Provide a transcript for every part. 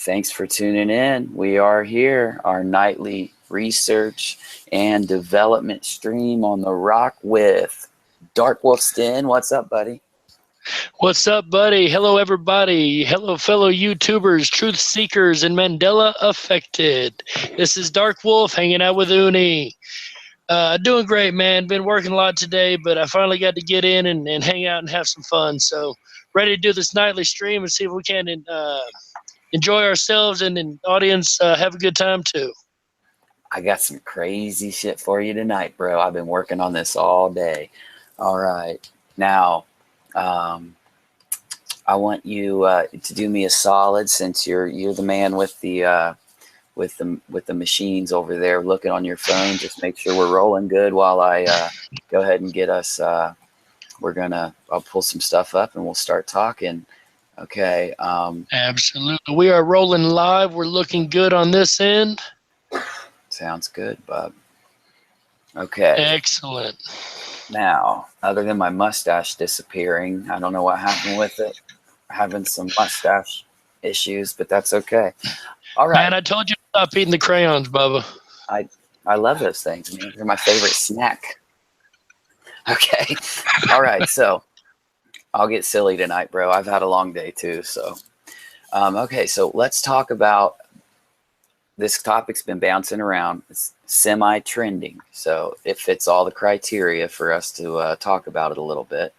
Thanks for tuning in. We are here, our nightly research and development stream on the Rock with DarkWolf'S Den. What's up, buddy? What's up, buddy? Hello, everybody. Hello, fellow YouTubers, truth seekers, and Mandela affected. This is DarkWolf hanging out with Uni. Doing great, man. Been working a lot today, but I finally got to get in and hang out and have some fun. So ready to do this nightly stream and see if we can enjoy ourselves and the audience have a good time too. I got some crazy shit for you tonight, bro. I've been working on this all day. All right. Now, I want you to do me a solid, since you're the man with the machines over there looking on your phone. Just make sure we're rolling good while I go ahead and get us. I'll pull some stuff up and we'll start talking. Okay. Absolutely. We are rolling live. We're looking good on this end. Sounds good, bub. Okay. Excellent. Now, other than my mustache disappearing, I don't know what happened with it. Having some mustache issues, but that's okay. All right. Man, I told you to stop eating the crayons, Bubba. I love those things, man. They're my favorite snack. Okay. All right. So I'll get silly tonight, bro. I've had a long day too. So, okay. So let's talk about this topic's been bouncing around. It's semi-trending. So it fits all the criteria for us to talk about it a little bit.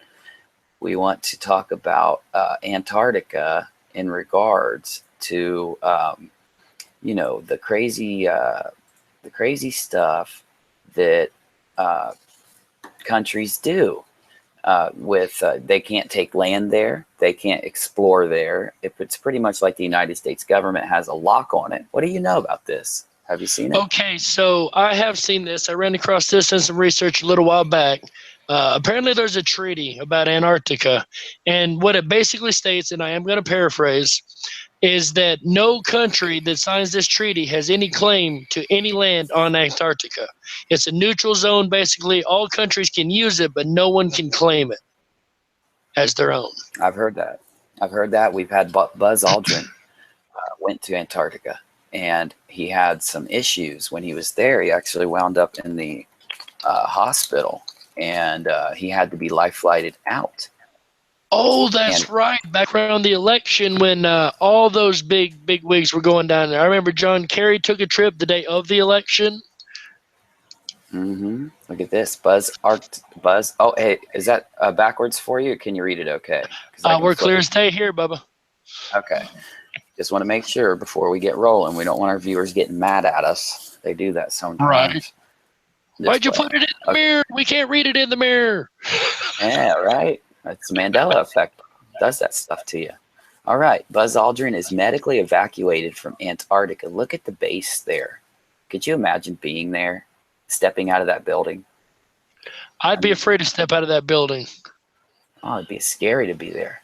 We want to talk about Antarctica in regards to, the crazy stuff that countries do. They can't take land there, they can't explore there. It's pretty much like the United States government has a lock on it. What do you know about this? Have you seen it? Okay, so I have seen this. I ran across this in some research a little while back. Apparently there's a treaty about Antarctica, and what it basically states, and I am going to paraphrase, is that no country that signs this treaty has any claim to any land on Antarctica. It's a neutral zone, basically. All countries can use it, but no one can claim it as their own. I've heard that. We've had Buzz Aldrin went to Antarctica, and he had some issues when he was there. He actually wound up in the hospital, and he had to be life flighted out. Oh, that's right. Back around the election when all those big wigs were going down there. I remember John Kerry took a trip the day of the election. Mm-hmm. Look at this. Buzz. Oh, hey, is that backwards for you? Or can you read it okay? We're clear as day here, Bubba. Okay. Just want to make sure before we get rolling. We don't want our viewers getting mad at us. They do that sometimes. Right. Why'd you put it in the mirror? We can't read it in the mirror. Yeah, right. It's the Mandela effect. Does that stuff to you. All right. Buzz Aldrin is medically evacuated from Antarctica. Look at the base there. Could you imagine being there, stepping out of that building? I'd be afraid to step out of that building. Oh, it'd be scary to be there.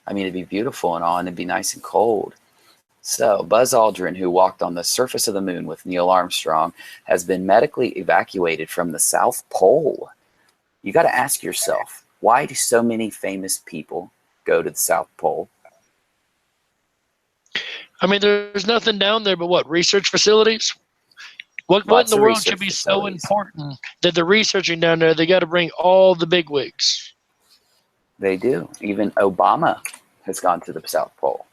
I mean, it'd be beautiful and all, and it'd be nice and cold. So Buzz Aldrin, who walked on the surface of the moon with Neil Armstrong, has been medically evacuated from the South Pole. You got to ask yourself, why do so many famous people go to the South Pole? I mean, there's nothing down there but what? Research facilities? What in the world should be so important that they're researching down there? They got to bring all the bigwigs. They do. Even Obama has gone to the South Pole.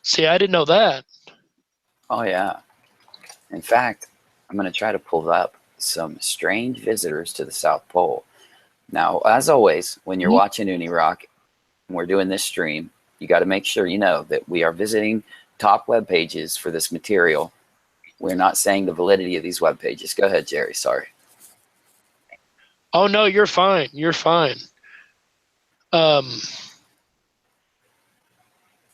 See, I didn't know that. Oh, yeah. In fact, I'm going to try to pull up some strange visitors to the South Pole. Now, as always, when you're watching UniRock and we're doing this stream, you got to make sure you know that we are visiting top web pages for this material. We're not saying the validity of these web pages. Go ahead, Jerry. Sorry. Oh, no, you're fine. You're fine. Well,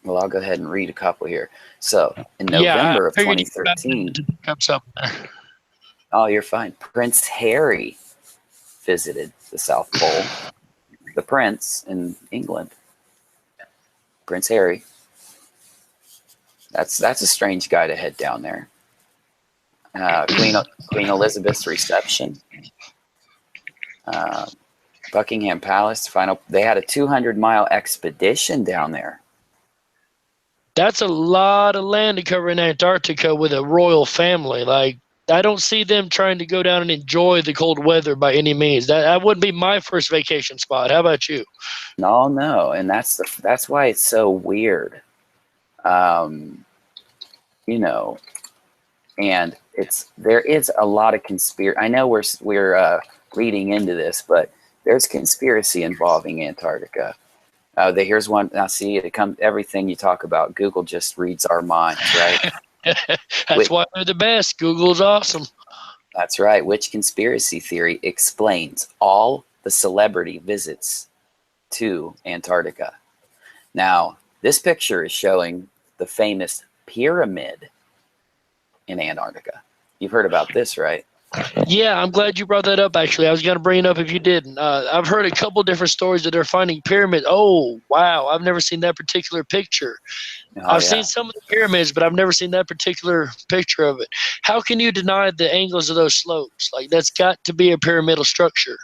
I'll go ahead and read a couple here. So, in November of 2013. Oh, you're fine. Prince Harry visited the South Pole. The Prince in England. Prince Harry. That's a strange guy to head down there. Queen Elizabeth's reception. Buckingham Palace. They had a 200-mile expedition down there. That's a lot of land to cover in Antarctica with a royal family. Like, I don't see them trying to go down and enjoy the cold weather by any means. That wouldn't be my first vacation spot. How about you? No, and that's why it's so weird. You know, and there is a lot of conspiracy. I know we're reading into this, but there's conspiracy involving Antarctica. Here's one. Now, see, it comes. Everything you talk about, Google just reads our minds, right? That's why they're the best. Google's awesome. That's right. Which conspiracy theory explains all the celebrity visits to Antarctica? Now, this picture is showing the famous pyramid in Antarctica. You've heard about this, right? Yeah, I'm glad you brought that up, actually. I was going to bring it up if you didn't. I've heard a couple different stories that they're finding pyramids. Oh, wow. I've never seen that particular picture. I've seen some of the pyramids, but I've never seen that particular picture of it. How can you deny the angles of those slopes? Like, that's got to be a pyramidal structure.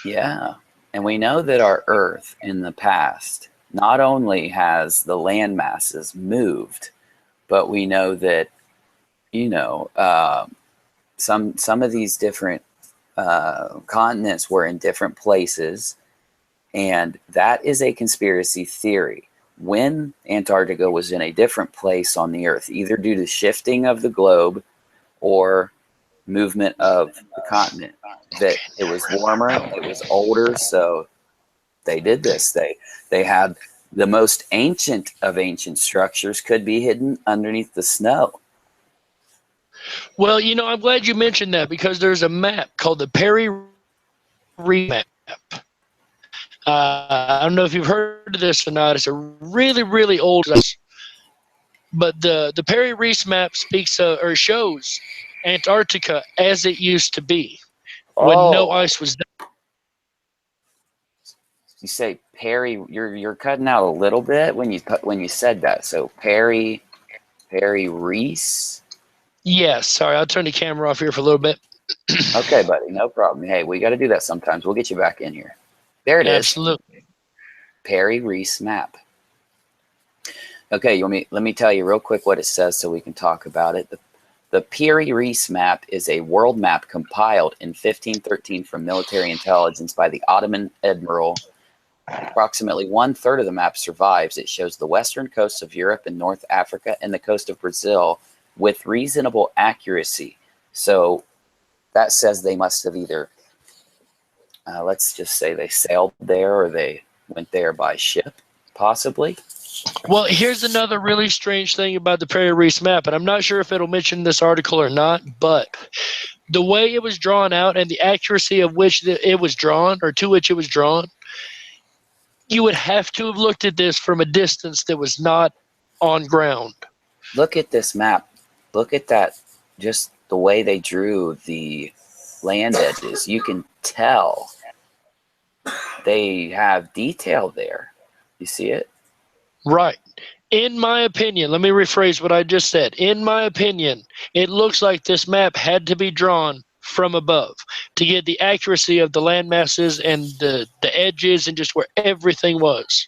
Yeah. And we know that our Earth in the past not only has the land masses moved, but we know that, some of these different continents were in different places, and that is a conspiracy theory. When Antarctica was in a different place on the Earth, either due to shifting of the globe or movement of the continent, that it was warmer, it was older, so they did this. They had the most ancient of ancient structures could be hidden underneath the snow. Well, I'm glad you mentioned that, because there's a map called the Perry Reef map. I don't know if you've heard of this or not. It's a really, really old, but the Perry Reef map speaks or shows Antarctica as it used to be when no ice was there. You say Perry? You're cutting out a little bit when you said that. So Perry Reef. Yes, sorry, I'll turn the camera off here for a little bit. Okay, buddy, no problem. Hey, we got to do that sometimes. We'll get you back in here. There it is. Absolutely. Perry Reef map. Okay, let me tell you real quick what it says so we can talk about it. The Perry Reef map is a world map compiled in 1513 from military intelligence by the Ottoman admiral. Approximately 1/3 of the map survives. It shows the western coasts of Europe and North Africa and the coast of Brazil with reasonable accuracy. So that says they must have either, let's just say they sailed there or they went there by ship, possibly. Well, here's another really strange thing about the Perry Reef map, and I'm not sure if it'll mention this article or not, but the way it was drawn out and the accuracy of which it was drawn, or to which it was drawn, you would have to have looked at this from a distance that was not on ground. Look at this map. Look at that, just the way they drew the land edges. You can tell they have detail there. You see it? Right. In my opinion, let me rephrase what I just said. In my opinion, it looks like this map had to be drawn from above to get the accuracy of the land masses and the edges and just where everything was.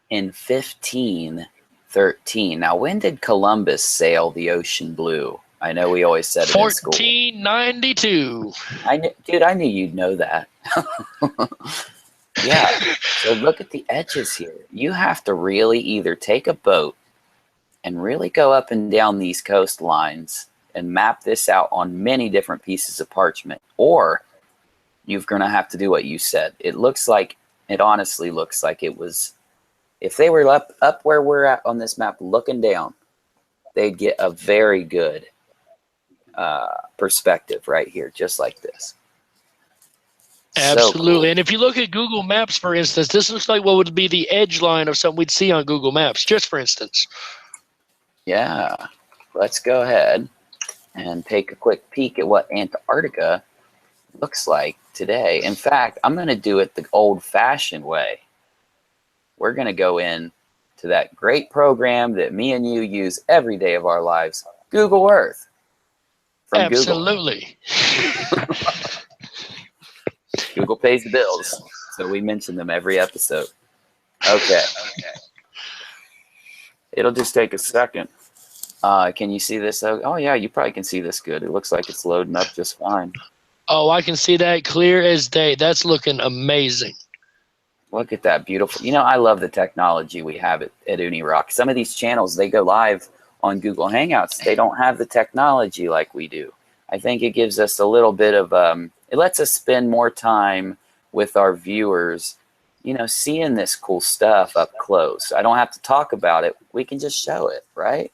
In 1513. Now, when did Columbus sail the ocean blue? I know we always said it in school. 1492. I knew you'd know that. Yeah. So look at the edges here. You have to really either take a boat and really go up and down these coastlines and map this out on many different pieces of parchment, or you're going to have to do what you said. It honestly looks like it was, if they were up where we're at on this map looking down, they'd get a very good perspective right here, just like this. Absolutely. So cool. And if you look at Google Maps, for instance, this looks like what would be the edge line of something we'd see on Google Maps, just for instance. Yeah. Let's go ahead and take a quick peek at what Antarctica looks like today. In fact, I'm going to do it the old-fashioned way. We're going to go in to that great program that me and you use every day of our lives, Google Earth. From Absolutely. Google. Google pays the bills, so we mention them every episode. Okay. It'll just take a second. Can you see this? Oh, yeah, you probably can see this good. It looks like it's loading up just fine. Oh, I can see that clear as day. That's looking amazing. Look at that beautiful. You know, I love the technology we have at UniRock. Some of these channels, they go live on Google Hangouts. They don't have the technology like we do. I think it gives us a little bit of, it lets us spend more time with our viewers, you know, seeing this cool stuff up close. I don't have to talk about it. We can just show it, right?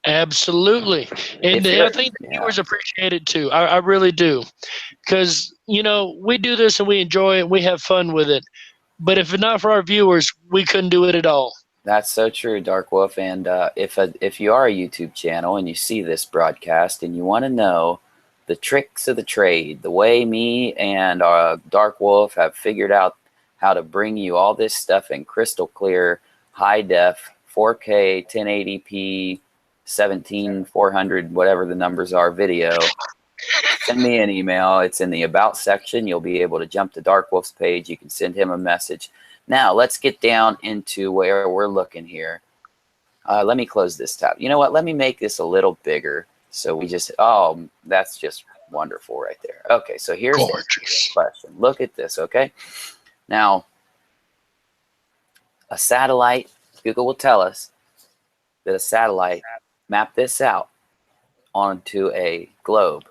Absolutely. And I think the viewers appreciate it too. I really do. Because, you know, we do this and we enjoy it. We have fun with it. But if it's not for our viewers, we couldn't do it at all. That's so true, Dark Wolf. And if you are a YouTube channel and you see this broadcast and you want to know the tricks of the trade, the way me and Dark Wolf have figured out how to bring you all this stuff in crystal clear, high def, 4K, 1080p, 17400, whatever the numbers are, video, send me an email. It's in the About section. You'll be able to jump to Dark Wolf's page. You can send him a message. Now, let's get down into where we're looking here. Let me close this tab. You know what? Let me make this a little bigger. So we just, oh, that's just wonderful right there. Okay, so here's the question. Look at this, okay? Now, a satellite, Google will tell us that a satellite mapped this out onto a globe,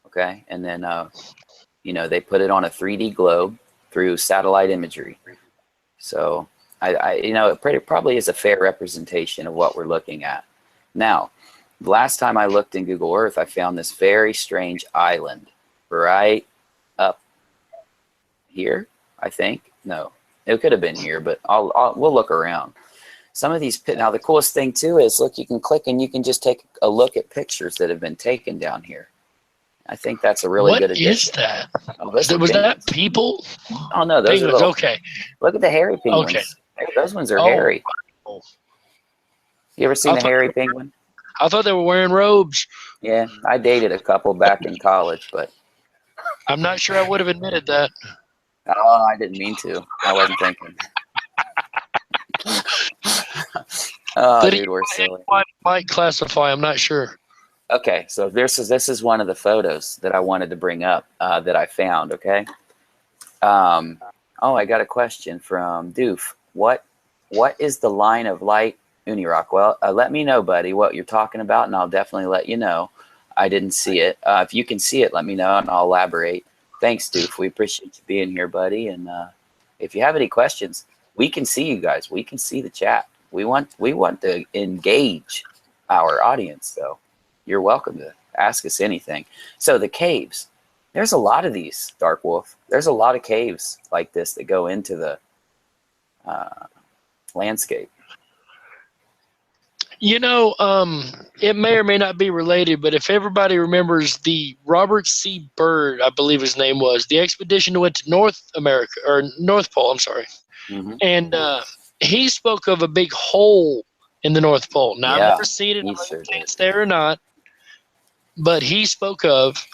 okay? And then, you know, they put it on a 3D globe through satellite imagery. So, you know, it probably is a fair representation of what we're looking at. Now, last time I looked in Google Earth, I found this very strange island right up here, I think. No, it could have been here, but we'll look around. Some of these, now the coolest thing too is, look, you can click and you can just take a look at pictures that have been taken down here. I think that's a really good addition. What is that? Oh, was that people? Oh, no, those penguins, are little, okay. Look at the hairy penguins. Okay. Those ones are hairy. Wow. You ever seen a hairy penguin? I thought they were wearing robes. Yeah, I dated a couple back in college, but I'm not sure I would have admitted that. Oh, I didn't mean to. I wasn't thinking. Oh, dude, we're silly. Might classify. I'm not sure. Okay, so this is one of the photos that I wanted to bring up that I found. Okay. Oh, I got a question from Doof. What is the line of light, UniRock? Well, let me know, buddy, what you're talking about, and I'll definitely let you know. I didn't see it. If you can see it, let me know, and I'll elaborate. Thanks, Doof. We appreciate you being here, buddy. And if you have any questions, we can see you guys. We can see the chat. We want to engage our audience, though. You're welcome to ask us anything. So the caves, there's a lot of these, Dark Wolf. There's a lot of caves like this that go into the landscape. You know, it may or may not be related, but if everybody remembers the Robert C. Byrd, I believe his name was, the expedition that went to North America, or North Pole, I'm sorry. Mm-hmm. And he spoke of a big hole in the North Pole. Now, I've never seen it, I don't know if it's there or not, but he spoke of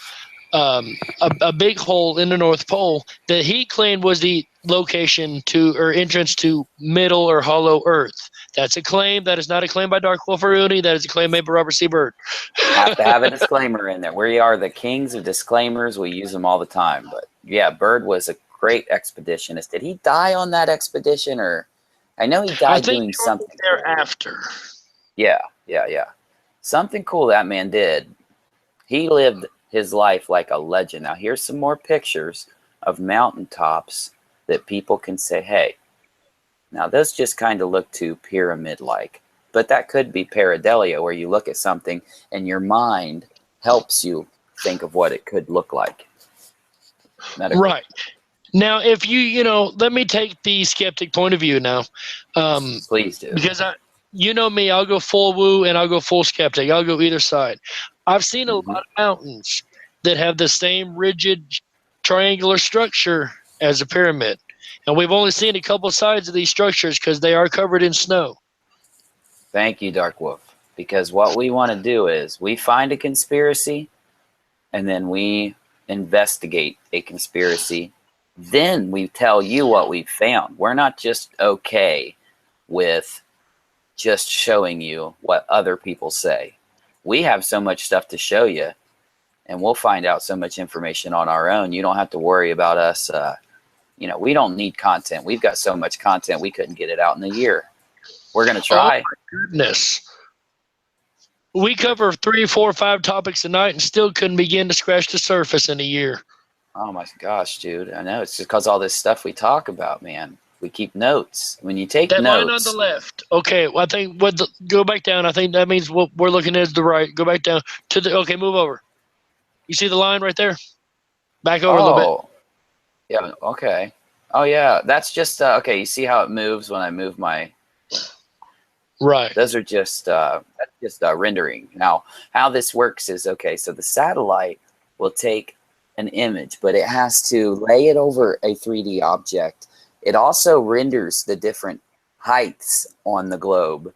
a big hole in the North Pole that he claimed was the location to, or entrance to, Middle or Hollow Earth. That's a claim. That is not a claim by Dark Wolf or Uni. That is a claim made by Robert C. Byrd. Have to have a disclaimer in there. We are the kings of disclaimers. We use them all the time. But yeah, Byrd was a great expeditionist. Did he die on that expedition, or I know he died doing something thereafter. Yeah. Something cool that man did. He lived his life like a legend. Now here's some more pictures of mountaintops that people can say, hey, now those just kind of look too pyramid-like, but that could be pareidolia, where you look at something and your mind helps you think of what it could look like. Right. Now, if you know, let me take the skeptic point of view now. Please do. Because you know me, I'll go full woo and I'll go full skeptic. I'll go either side. I've seen a lot of mountains that have the same rigid triangular structure as a pyramid. And we've only seen a couple sides of these structures because they are covered in snow. Thank you, Dark Wolf. Because what we want to do is we find a conspiracy and then we investigate a conspiracy. Then we tell you what we found. We're not just okay with just showing you what other people say. We have so much stuff to show you, and we'll find out so much information on our own. You don't have to worry about us. You know, we don't need content. We've got so much content we couldn't get it out in a year. We're going to try. Oh my goodness. We cover 3, 4, 5 topics a night and still couldn't begin to scratch the surface in a year. Oh my gosh, dude. I know. It's because all this stuff we talk about, man. We keep notes. When you take that notes. line on the left. Okay, well, I think go back down. I think that means what we're looking at is the right. Go back down to the. Okay, move over. You see the line right there? Back over a little bit. Yeah. Okay. Oh yeah. That's just okay. You see how it moves when I move my. Right. Those are just rendering. Now, how this works is okay. So the satellite will take an image, but it has to lay it over a 3D object. It also renders the different heights on the globe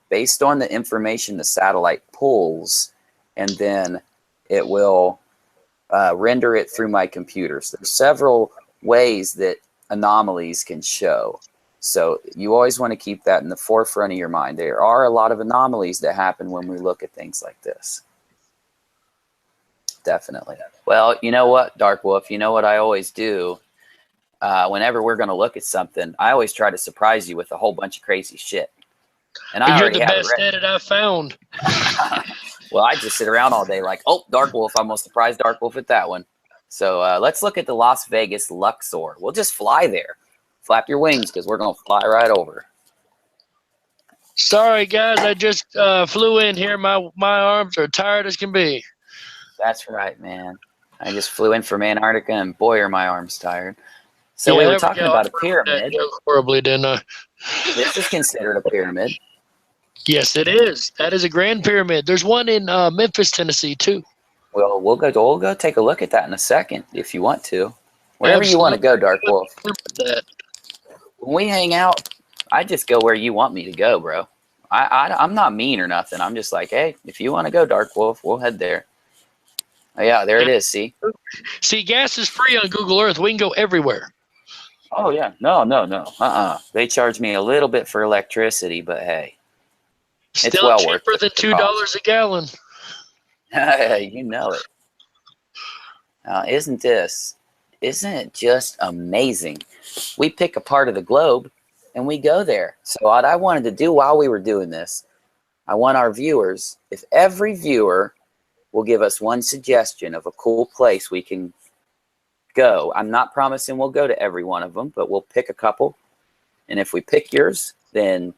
based on the information the satellite pulls, and then it will render it through my computer. So there's several ways that anomalies can show. So you always want to keep that in the forefront of your mind. There are a lot of anomalies that happen when we look at things like this. Definitely. Well, you know what, Dark Wolf, you know what I always do? Whenever we're going to look at something, I always try to surprise you with a whole bunch of crazy shit. And you're the best at it I've found. Well, I just sit around all day like, oh, Dark Wolf, I'm going to surprise Dark Wolf with that one. So let's look at the Las Vegas Luxor. We'll just fly there. Flap your wings because we're going to fly right over. Sorry, guys. I just flew in here. My arms are tired as can be. That's right, man. I just flew in from Antarctica, and boy, are my arms tired. So we were talking about a pyramid. Horribly, didn't I? This is considered a pyramid. Yes, it is. That is a grand pyramid. There's one in Memphis, Tennessee, too. Well, we'll go take a look at that in a second if you want to. Wherever you want to go, Dark Wolf. When we hang out, I just go where you want me to go, bro. I'm not mean or nothing. I'm just like, hey, if you want to go, Dark Wolf, we'll head there. Oh, yeah, there it is. See? See, gas is free on Google Earth. We can go everywhere. Oh, yeah. No. They charge me a little bit for electricity, but hey. It's still well cheaper worth than $2 a gallon. You know it. Isn't it just amazing? We pick a part of the globe and we go there. So what I wanted to do while we were doing this, I want our viewers, if every viewer will give us one suggestion of a cool place we can go. I'm not promising we'll go to every one of them, but we'll pick a couple. And if we pick yours, then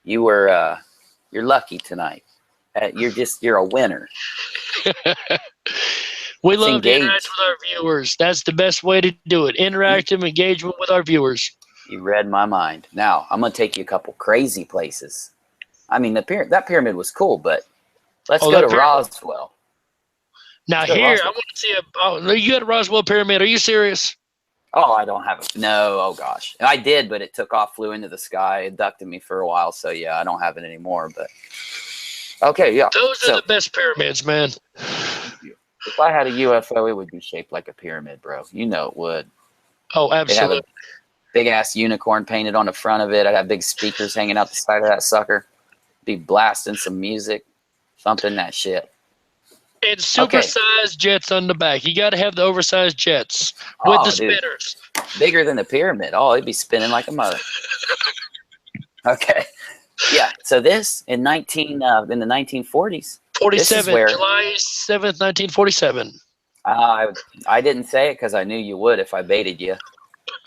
you're lucky tonight. You're a winner. We love to interact with our viewers. That's the best way to do it. Interactive engagement with our viewers. You read my mind. Now, I'm going to take you a couple crazy places. I mean, that pyramid was cool, but let's go to Roswell. Now here, I want to see you got a Roswell pyramid. Are you serious? Oh, I don't have it. No, oh gosh. I did, but it took off, flew into the sky, abducted me for a while. So yeah, I don't have it anymore, but okay, yeah. Those are the best pyramids, man. If I had a UFO, it would be shaped like a pyramid, bro. You know it would. Oh, absolutely. It'd have a big ass unicorn painted on the front of it. I'd have big speakers hanging out the side of that sucker. Be blasting some music, thumping that shit. And super-sized jets on the back. You got to have the oversized jets with the spinners. Bigger than the pyramid. Oh, it'd be spinning like a mother. Okay. Yeah. So this in the 1940s. 47, July 7th, 1947. I didn't say it because I knew you would if I baited you.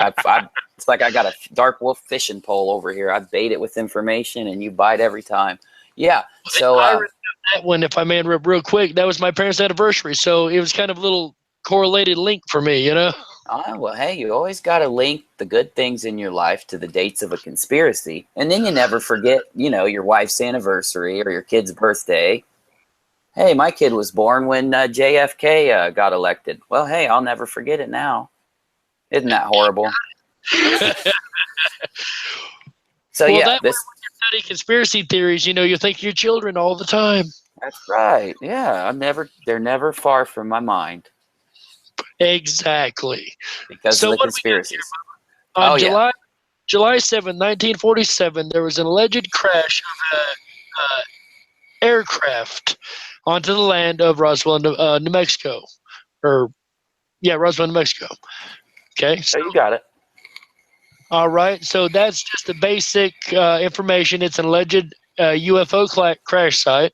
It's like I got a Dark Wolf fishing pole over here. I bait it with information, and you bite every time. Yeah. So that one, if I may interrupt real quick, that was my parents' anniversary, so it was kind of a little correlated link for me, you know. Well, hey, you always got to link the good things in your life to the dates of a conspiracy, and then you never forget, your wife's anniversary or your kid's birthday. Hey, my kid was born when JFK got elected. Well, hey, I'll never forget it now. Isn't that horrible? So well, yeah, when you study conspiracy theories, you think of your children all the time. That's right. Yeah, they're never far from my mind. Exactly. Because of the conspiracies. On July 7, 1947, there was an alleged crash of a aircraft onto the land of Roswell, New Mexico. Roswell, New Mexico. Okay. So you got it. All right. So that's just the basic information. It's an alleged UFO crash site.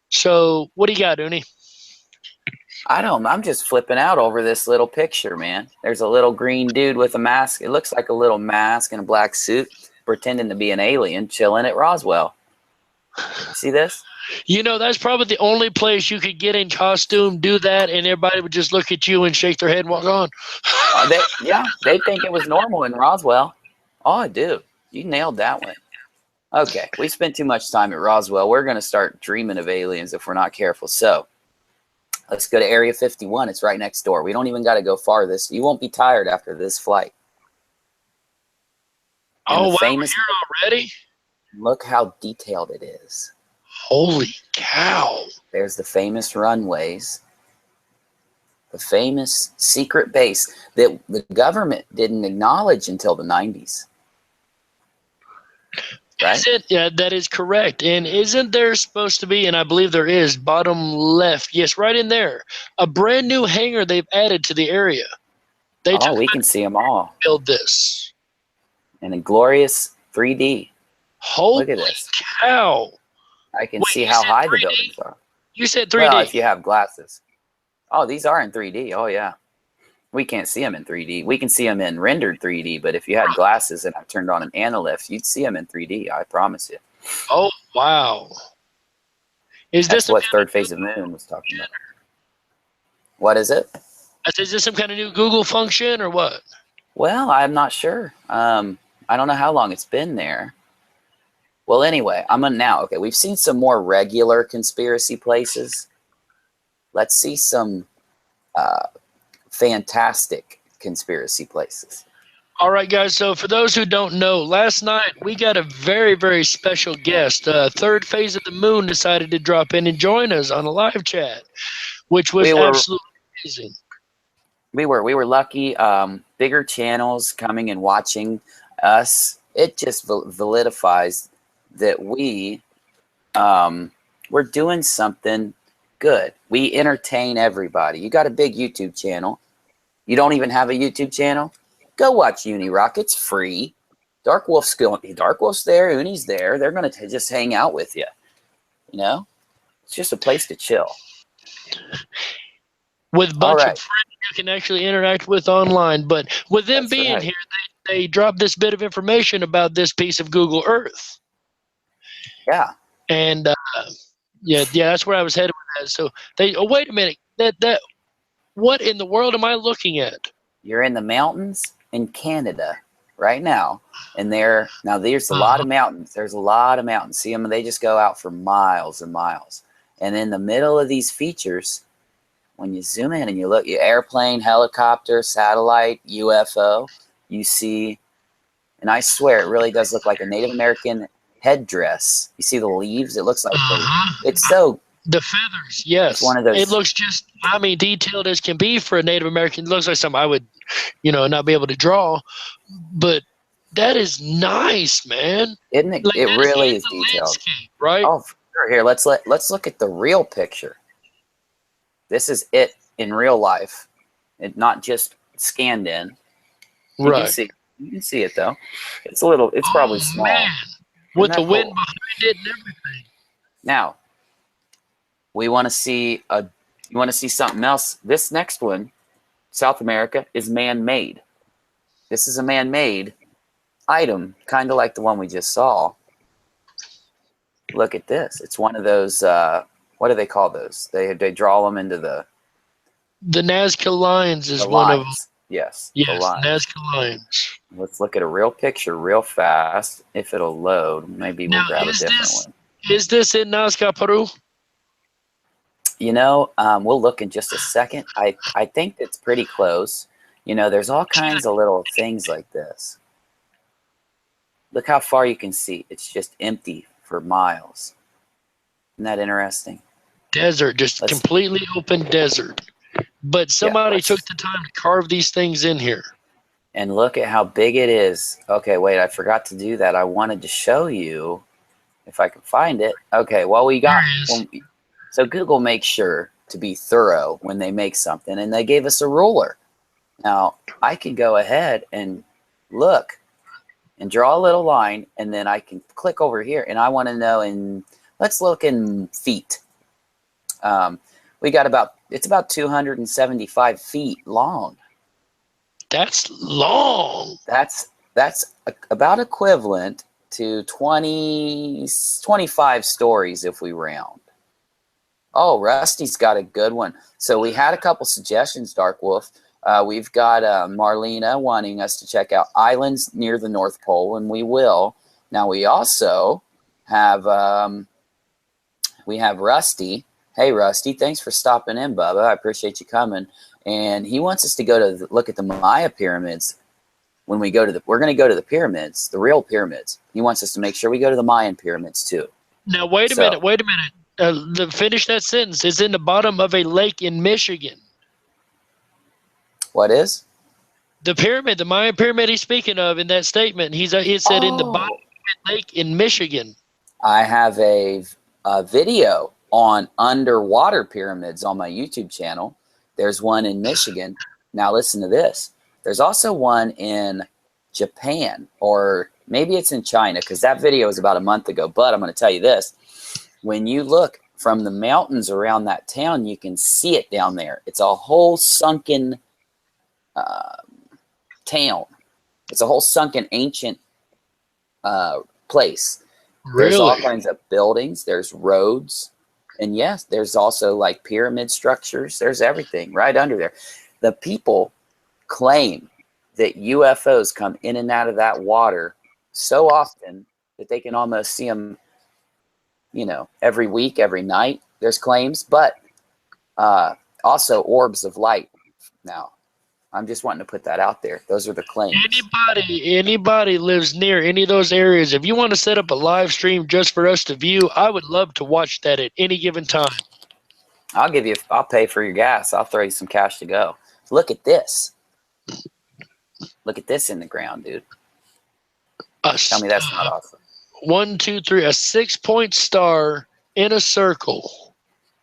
So what do you got, Uni? I'm just flipping out over this little picture, man. There's a little green dude with a mask. It looks like a little mask and a black suit pretending to be an alien chilling at Roswell. See this? You know, that's probably the only place you could get in costume, do that, and everybody would just look at you and shake their head and walk on. They think it was normal in Roswell. Oh, dude, you nailed that one. Okay, we spent too much time at Roswell. We're going to start dreaming of aliens if we're not careful. So let's go to Area 51. It's right next door. We don't even got to go far. You won't be tired after this flight. And wow, we're here already? Look how detailed it is. Holy cow. There's the famous runways. The famous secret base that the government didn't acknowledge until the 90s. Right? Yeah, that is correct. And isn't there supposed to be, and I believe there is, bottom left, yes, right in there, a brand new hangar they've added to the area. We can see them all. Build this. And in glorious 3D. Holy Look at this. Cow. I can see how high the buildings are. You said 3D. Well, if you have glasses. Oh, these are in 3D. Oh, yeah. We can't see them in 3D. We can see them in rendered 3D, but if you had glasses and I turned on an Analift, you'd see them in 3D. I promise you. Oh, wow. That's what third phase of Moon was talking about. What is it? Is this some kind of new Google function or what? Well, I'm not sure. I don't know how long it's been there. Well, anyway, okay, we've seen some more regular conspiracy places. Let's see some fantastic conspiracy places. All right, guys. So for those who don't know, last night we got a very, very special guest. Third phase of the Moon decided to drop in and join us on a live chat, which was absolutely amazing. We were lucky. Bigger channels coming and watching us. It just validifies that we're doing something good. We entertain everybody. You got a big YouTube channel. You don't even have a YouTube channel? Go watch UniRock. It's free. DarkWolf's there. Uni's there. They're going to just hang out with you. You know? It's just a place to chill. With a bunch of friends you can actually interact with online. But with them being here, they dropped this bit of information about this piece of Google Earth. Yeah. And that's where I was headed with that. So wait a minute. That what in the world am I looking at? You're in the mountains in Canada right now. And there's a lot of mountains. There's a lot of mountains. See them? They just go out for miles and miles. And in the middle of these features, when you zoom in and you look, airplane, helicopter, satellite, UFO, you see, and I swear it really does look like a Native American headdress. You see the leaves? It looks like it's so. The feathers, yes. One of those. It looks just, detailed as can be for a Native American. It looks like something I would, not be able to draw. But that is nice, man. Isn't it? Like, it really is detailed, right? Oh, sure. Here, let's look at the real picture. This is it in real life, and not just scanned in. You can see it though. It's probably small. Man. With the wind behind it and everything. Now, you want to see something else. This next one, South America, is man-made. This is a man-made item, kind of like the one we just saw. Look at this. It's one of those, what do they call those? They draw them into the Nazca lines is one of them. Yes, Nazca lines. Let's look at a real picture real fast. If it'll load, maybe we'll grab a different one. Is this in Nazca, Peru? We'll look in just a second. I think it's pretty close. There's all kinds of little things like this. Look how far you can see. It's just empty for miles. Isn't that interesting? Desert, completely open desert. But somebody took the time to carve these things in here. And look at how big it is. Okay, wait, I forgot to do that. I wanted to show you if I can find it. Okay, well, we got... So Google makes sure to be thorough when they make something, and they gave us a ruler. Now, I can go ahead and look and draw a little line, and then I can click over here, and I want to know in... Let's look in feet. We got it's about 275 feet long. That's long. That's about equivalent to 25 stories if we round. Oh, Rusty's got a good one. So we had a couple suggestions, Dark Wolf. We've got Marlena wanting us to check out islands near the North Pole, and we will. Now we also have Rusty. Hey, Rusty, thanks for stopping in, Bubba. I appreciate you coming. And he wants us to go to look at the Maya pyramids. When we go to we're going to go to the pyramids, the real pyramids. He wants us to make sure we go to the Mayan pyramids too. Now, wait a minute. To finish that sentence, it's in the bottom of a lake in Michigan. What is? The pyramid, the Mayan pyramid he's speaking of in that statement, he said in the bottom of a lake in Michigan. I have a video on underwater pyramids on my YouTube channel. There's one in Michigan. Now listen to this. There's also one in Japan, or maybe it's in China, because that video was about a month ago. But I'm going to tell you this. When you look from the mountains around that town, you can see it down there. It's a whole sunken town. It's a whole sunken ancient place. Really? There's all kinds of buildings. There's roads. And yes, there's also like pyramid structures. There's everything right under there. The people claim that UFOs come in and out of that water so often that they can almost see them, every week, every night. There's claims, but also orbs of light. Now, I'm just wanting to put that out there. Those are the claims. Anybody lives near any of those areas, if you want to set up a live stream just for us to view, I would love to watch that at any given time. I'll pay for your gas. I'll throw you some cash to go. Look at this. Look at this in the ground, dude. Tell me that's not awesome. 1, 2, 3, a 6-point star in a circle.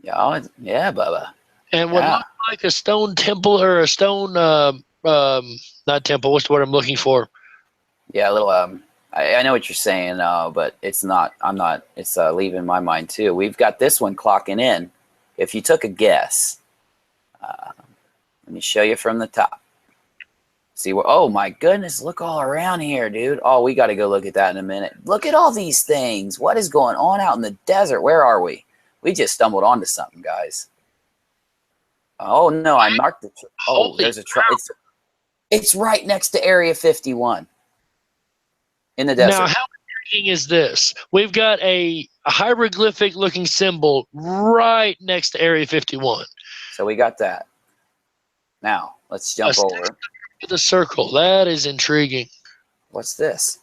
Yeah, Bubba. And what looked like a stone temple or a stone, not temple, what's the word I'm looking for? Yeah, a little, I know what you're saying, but it's not, it's leaving my mind too. We've got this one clocking in. If you took a guess, let me show you from the top. See what, oh my goodness, look all around here, dude. Oh, we got to go look at that in a minute. Look at all these things. What is going on out in the desert? Where are we? We just stumbled onto something, guys. Oh no, I marked it. Oh, there's a it's right next to Area 51 in the desert. Now, how intriguing is this? We've got a hieroglyphic looking symbol right next to Area 51. So we got that. Now, let's jump over. The circle. That is intriguing. What's this?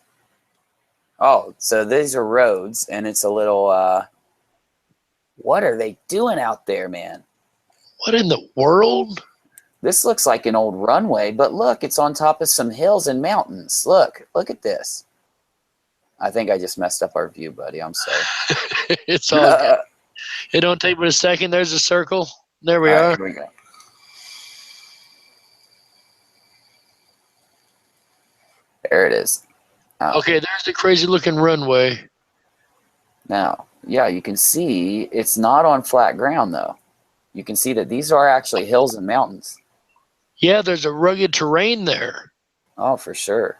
Oh, so these are roads, and it's a little, what are they doing out there, man? What in the world? This looks like an old runway, but look, it's on top of some hills and mountains. Look at this. I think I just messed up our view, buddy. I'm sorry. It's all good. It don't take but a second. There's a circle. There we are. Here we go. There it is. Okay, there's the crazy looking runway. Now, yeah, you can see it's not on flat ground, though. You can see that these are actually hills and mountains. Yeah, there's a rugged terrain there. Oh, for sure.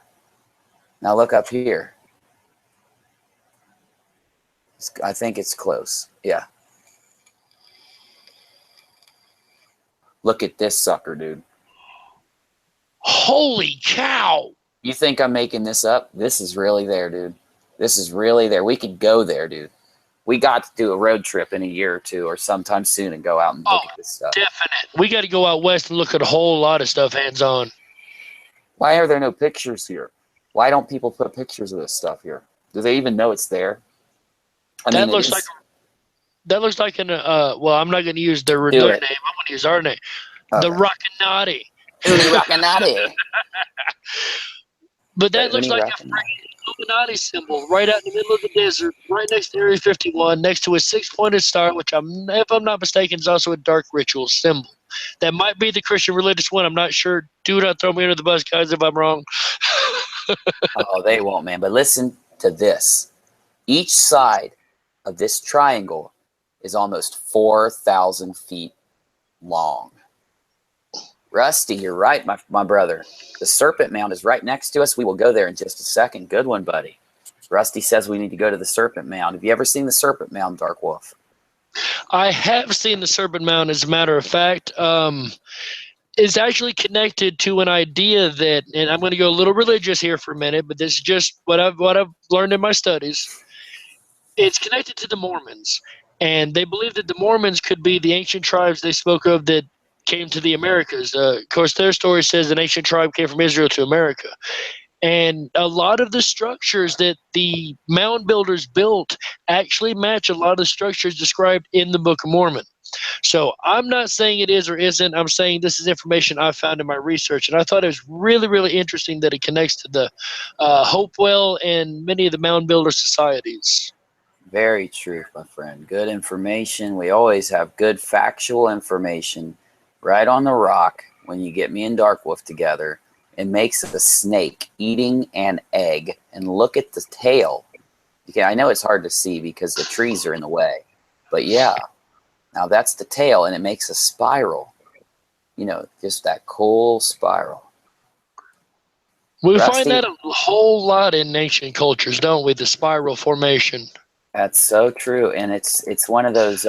Now look up here. I think it's close. Yeah. Look at this sucker, dude. Holy cow. You think I'm making this up? This is really there, dude. This is really there. We could go there, dude. We got to do a road trip in a year or two or sometime soon and go out and look at this stuff. Definite. We got to go out west and look at a whole lot of stuff hands-on. Why are there no pictures here? Why don't people put pictures of this stuff here? Do they even know it's there? That looks like an well, I'm not going to use their name. I'm going to use our name. Okay. The Rockinati. Rockinati. But that looks like a freaking Illuminati symbol right out in the middle of the desert, right next to Area 51, next to a six-pointed star, which if I'm not mistaken, is also a dark ritual symbol. That might be the Christian religious one. I'm not sure. Do not throw me under the bus, guys, if I'm wrong. Oh, they won't, man. But listen to this. Each side of this triangle is almost 4,000 feet long. Rusty, you're right, my brother. The Serpent Mound is right next to us. We will go there in just a second. Good one, buddy. Rusty says we need to go to the Serpent Mound. Have you ever seen the Serpent Mound, Dark Wolf? I have seen the Serpent Mound, as a matter of fact. It's actually connected to an idea that, and I'm going to go a little religious here for a minute, but this is just what I've learned in my studies. It's connected to the Mormons, and they believe that the Mormons could be the ancient tribes they spoke of that came to the Americas. Of course, their story says an ancient tribe came from Israel to America. And a lot of the structures that the mound builders built actually match a lot of the structures described in the Book of Mormon. So I'm not saying it is or isn't. I'm saying this is information I found in my research. And I thought it was really, really interesting that it connects to the Hopewell and many of the mound builder societies. Very true, my friend. Good information. We always have good factual information right on the rock when you get me and Dark Wolf together. It makes a snake eating an egg, and look at the tail. Okay, I know it's hard to see because the trees are in the way, but yeah, now that's the tail, and it makes a spiral. You know, just that cool spiral. We find that a whole lot in ancient cultures, don't we? The spiral formation. That's so true, and it's one of those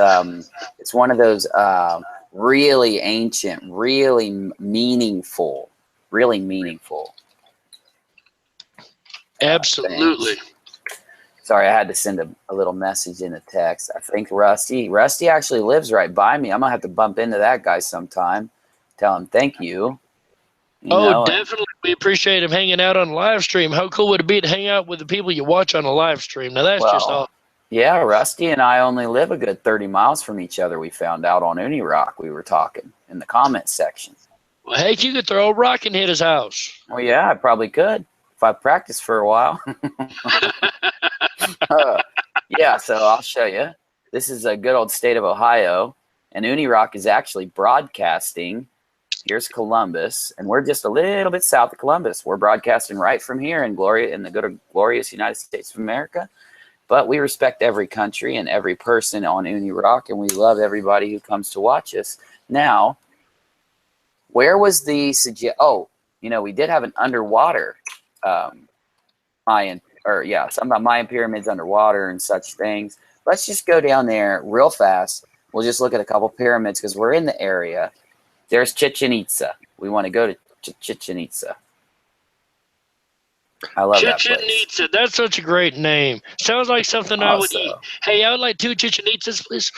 really ancient, really meaningful. Really meaningful. Absolutely. Sorry, I had to send a little message in the text. I think Rusty actually lives right by me. I'm going to have to bump into that guy sometime. Tell him thank you. Definitely. We appreciate him hanging out on a live stream. How cool would it be to hang out with the people you watch on a live stream? Now, that's just awesome. Yeah, Rusty and I only live a good 30 miles from each other. We found out on UniRock. We were talking in the comments section. Well, heck, you could throw a rock and hit his house. Well, yeah, I probably could if I practiced for a while. Yeah, so I'll show you. This is a good old state of Ohio, and UniRock is actually broadcasting. Here's Columbus, and we're just a little bit south of Columbus. We're broadcasting right from here in the good, glorious United States of America. But we respect every country and every person on UniRock, and we love everybody who comes to watch us. Now, where was the we did have an underwater Mayan, something about Mayan pyramids underwater and such things. Let's just go down there real fast. We'll just look at a couple pyramids because we're in the area. There's Chichen Itza. We want to go to Chichen Itza. I love that place. Chichen Itza. That's such a great name. Sounds like something I would eat. Hey, I would like 2 Chichen Itzas, please.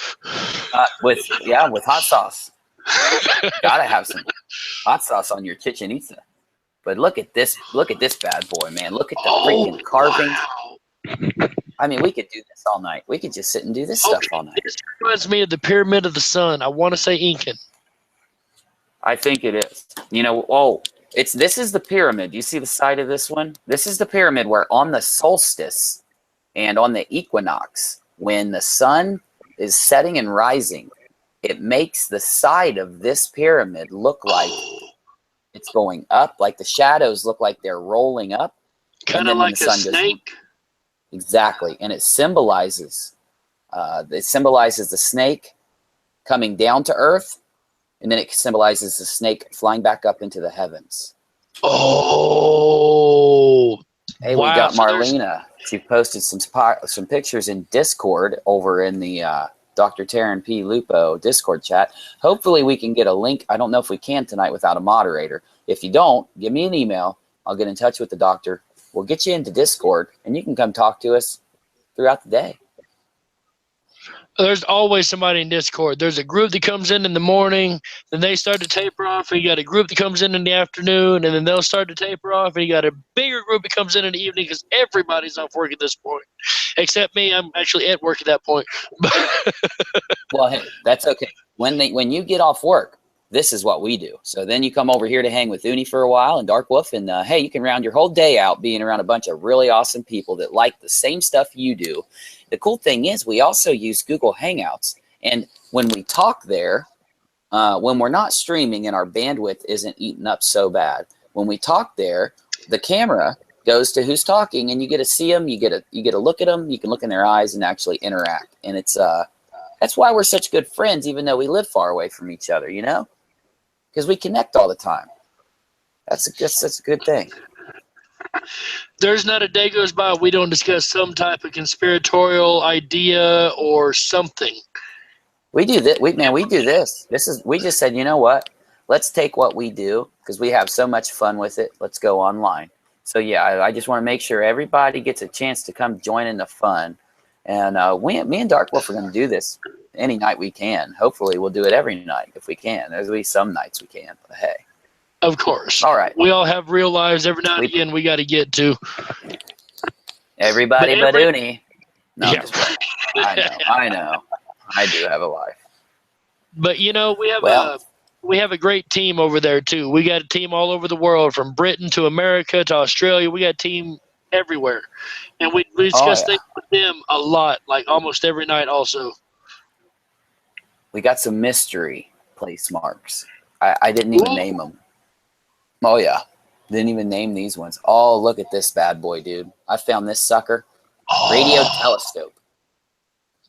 With hot sauce. Gotta have some hot sauce on your Chichen Itza. But look at this bad boy, man. Look at the freaking carving. Wow. I mean, we could do this all night. We could just sit and do this stuff all night. This reminds me of the Pyramid of the Sun. I want to say Incan. I think it is. This is the pyramid. You see the side of this one? This is the pyramid where on the solstice and on the equinox, when the sun is setting and rising, it makes the side of this pyramid look like it's going up, like the shadows look like they're rolling up. Kind of like a snake. Exactly. And it symbolizes the snake coming down to earth, and then it symbolizes the snake flying back up into the heavens. Oh. Hey, wow. We got Marlena. She posted some pictures in Discord over in the Dr. Taryn P. Lupo Discord chat. Hopefully we can get a link. I don't know if we can tonight without a moderator. If you don't, give me an email. I'll get in touch with the doctor. We'll get you into Discord, and you can come talk to us throughout the day. There's always somebody in Discord. There's a group that comes in the morning, then they start to taper off, and you got a group that comes in the afternoon, and then they'll start to taper off, and you got a bigger group that comes in the evening because everybody's off work at this point. Except me, I'm actually at work at that point. Well, hey, that's okay. When you get off work, this is what we do. So then you come over here to hang with Uni for a while and DarkWolf, and hey, you can round your whole day out being around a bunch of really awesome people that like the same stuff you do. The cool thing is we also use Google Hangouts, and when we talk there, when we're not streaming and our bandwidth isn't eaten up so bad, when we talk there, the camera goes to who's talking, and you get to see them, you get to look at them, you can look in their eyes and actually interact, and it's that's why we're such good friends, even though we live far away from each other, you know. Because we connect all the time. That's a good thing. There's not a day goes by we don't discuss some type of conspiratorial idea or something. We do that. We do this. We just said, you know what? Let's take what we do because we have so much fun with it. Let's go online. So yeah, I just want to make sure everybody gets a chance to come join in the fun. And me and DarkWolf are going to do this any night we can. Hopefully, we'll do it every night if we can. There's at least some nights we can. But hey, of course. All right. We all have real lives. Every now and again, we got to get to. Everybody but Uni. No, yeah. I know. I do have a life. But you know, we have a great team over there too. We got a team all over the world, from Britain to America to Australia. We got a team everywhere, and we discuss things with them a lot, like almost every night. Also, we got some mystery place marks. I didn't even name them. Oh yeah, didn't even name these ones. Oh, look at this bad boy, dude! I found this sucker. Radio telescope.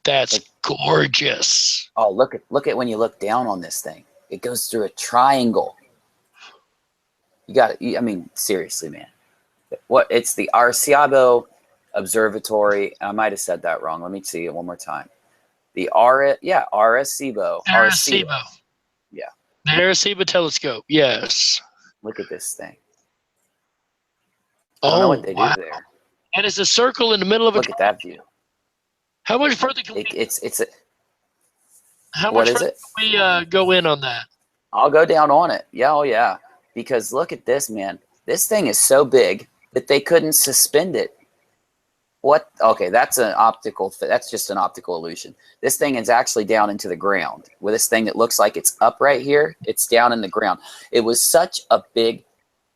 That's gorgeous. Oh, look at when you look down on this thing. It goes through a triangle. You got it. I mean, seriously, man. What? It's the Arecibo Observatory. I might have said that wrong. Let me see it one more time. The Arecibo. Arecibo. Yeah. The Arecibo telescope. Yes. Look at this thing. I don't know what they do there. And it's a circle in the middle of a. Look at that view. How much further can we? How much further can we go in on that? I'll go down on it. Yeah, oh yeah. Because look at this, man. This thing is so big that they couldn't suspend it. What? Okay, that's an optical. That's just an optical illusion. This thing is actually down into the ground. With this thing that looks like it's up right here, it's down in the ground. It was such a big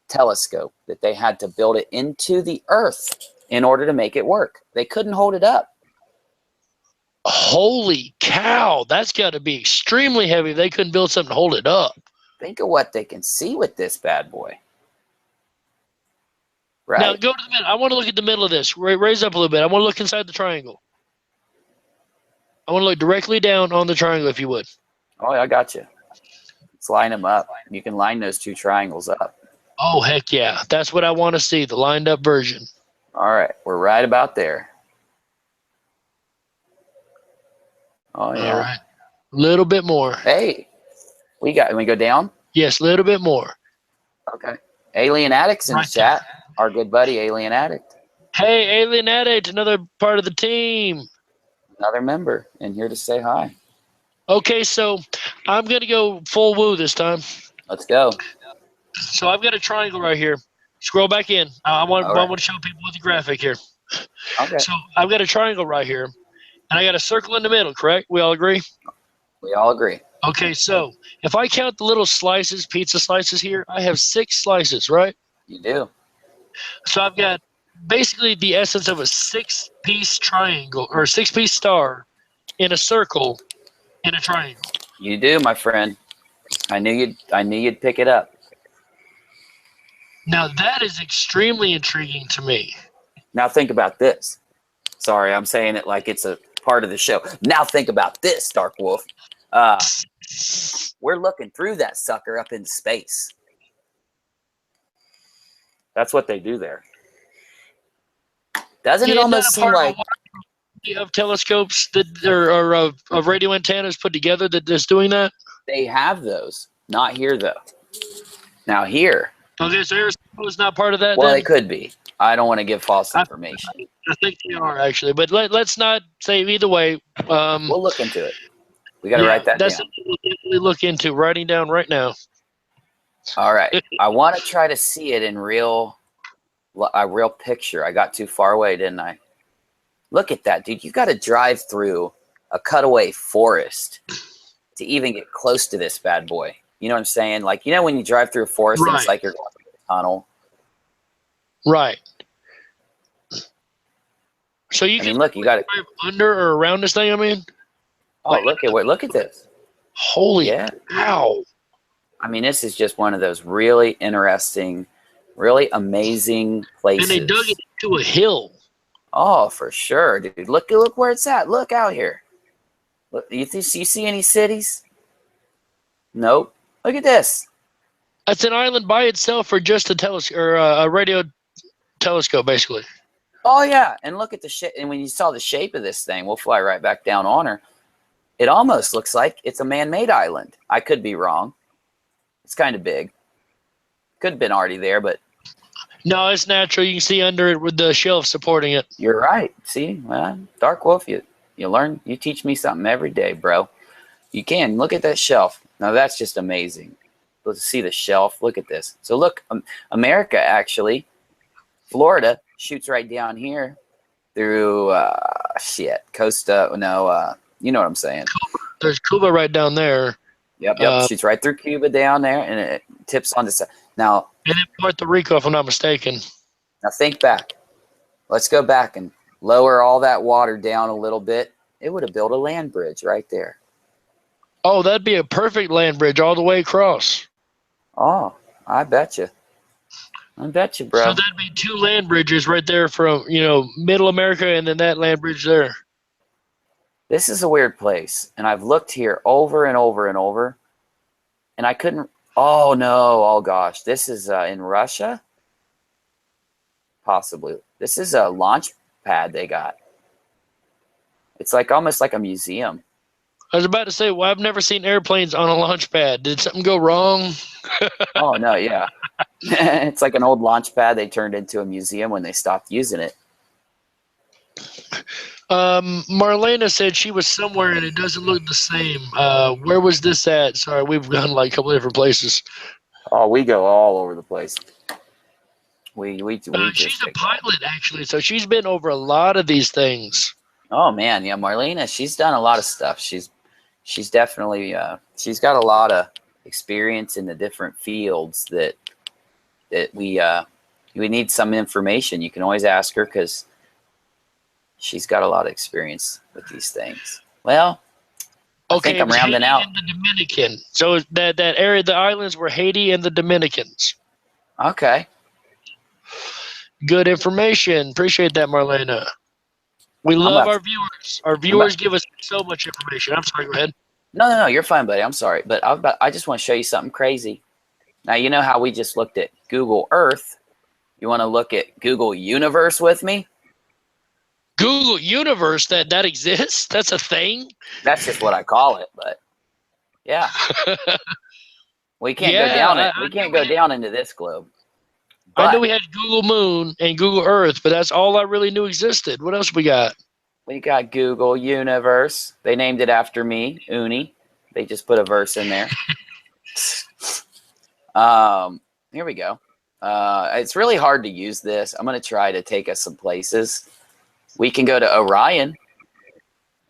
telescope that they had to build it into the earth in order to make it work. They couldn't hold it up. Holy cow, that's got to be extremely heavy. They couldn't build something to hold it up. Think of what they can see with this bad boy. Right. Now, go to the middle. I want to look at the middle of this. Raise up a little bit. I want to look inside the triangle. I want to look directly down on the triangle, if you would. Oh, I got you. Let's line them up. You can line those two triangles up. Oh, heck yeah. That's what I want to see, the lined up version. All right. We're right about there. Oh, yeah. All right. A little bit more. Hey, we go down? Yes, a little bit more. Okay. Alien Addict's in the chat. Our good buddy, Alien Addict. Hey, Alien Addict, another part of the team. Another member, and here to say hi. Okay, so I'm going to go full woo this time. Let's go. So I've got a triangle right here. Scroll back in. I want to show people with the graphic here. Okay. So I've got a triangle right here, and I got a circle in the middle, correct? We all agree? We all agree. Okay, so if I count the little slices, pizza slices here, I have 6 slices, right? You do. So I've got basically the essence of a 6-piece triangle, or a 6-piece star in a circle in a triangle. You do, my friend. I knew you'd pick it up. Now that is extremely intriguing to me. Now think about this. Sorry, I'm saying it like it's a part of the show. Now think about this, DarkWolf. We're looking through that sucker up into space. That's what they do there. Doesn't it almost seem like of telescopes that are of radio antennas put together that is doing that? They have those. Not here though. Now here. Okay, so Arizona is not part of that. Well, then? it could be. I don't want to give false information. I think they are actually, but let's not say either way. We'll look into it. We got to write that down. That's something we'll definitely look into. Writing down right now. All right. I want to try to see it in a real picture. I got too far away, didn't I? Look at that, dude. You got to drive through a cutaway forest to even get close to this bad boy. You know what I'm saying? Like, you know, when you drive through a forest and it's Right. like you're going through a tunnel. Right. So you I can mean, look, you got it. drive under or around this thing. I mean, Oh, look at this. holy Yeah. cow! I mean, this is just one of those really interesting, really amazing And they dug places. it into a hill. Oh, for sure, dude. Look where it's at. Look out here. Look, you see any cities? Nope. Look at this. That's an island by itself, or just a telescope or a radio telescope, basically. Oh yeah, and look at the shape. And when you saw the shape of this thing, we'll fly right back down on her. It almost looks like it's a man-made island. I could be wrong. It's kind of big. Could have been already there, but No, it's natural. You can see under it with the shelf supporting it. you're right. See, well, Dark Wolf, you learn, you teach me something every day, bro. You can look at that shelf. Now that's just amazing. Let's see the shelf. Look at this. So look, America actually, Florida shoots right down here through Costa. No, you know what I'm saying. There's Cuba right down there. Yep. Shoots right through Cuba down there, and it tips on the side. Now, And in Puerto Rico, if I'm not mistaken. now think back. Let's go back and lower all that water down a little bit. It would have built a land bridge right there. Oh, that'd be a perfect land bridge all the way across. Oh, I bet you. I bet you, bro. So that'd be 2 land bridges right there from, middle America, and then that land bridge there. This is a weird place, and I've looked here over and over and over, and I couldn't. Oh no! Oh gosh, this is in Russia. Possibly, this is a launch pad they got. It's like almost like a museum. I was about to say, well, I've never seen airplanes on a launch pad. Did something go wrong? Oh no, yeah, it's like an old launch pad they turned into a museum when they stopped using it. Marlena said she was somewhere and it doesn't look the same. Where was this at? Sorry, we've gone like a couple different places. Oh, we go all over the place. We She's a pilot, actually, so she's been over a lot of these things. Oh man, yeah, Marlena, she's done a lot of stuff. She's definitely she's got a lot of experience in the different fields that we need some information. You can always ask her because she's got a lot of experience with these things. Well, I think I'm rounding out. And the Dominican. So that area, the islands were Haiti and the Dominicans. Okay. Good information. Appreciate that, Marlena. We love our viewers. Our viewers give us so much information. I'm sorry, go ahead. No, you're fine, buddy. I'm sorry. But I just want to show you something crazy. Now, you know how we just looked at Google Earth? You want to look at Google Universe with me? Google Universe, that exists? That's a thing? That's just what I call it, but yeah. We can't go down it. We can't go down into this globe. But I knew we had Google Moon and Google Earth, but that's all I really knew existed. What else we got? We got Google Universe. They named it after me, Uni. They just put a verse in there. Here we go. It's really hard to use this. I'm going to try to take us some places. We can go to Orion,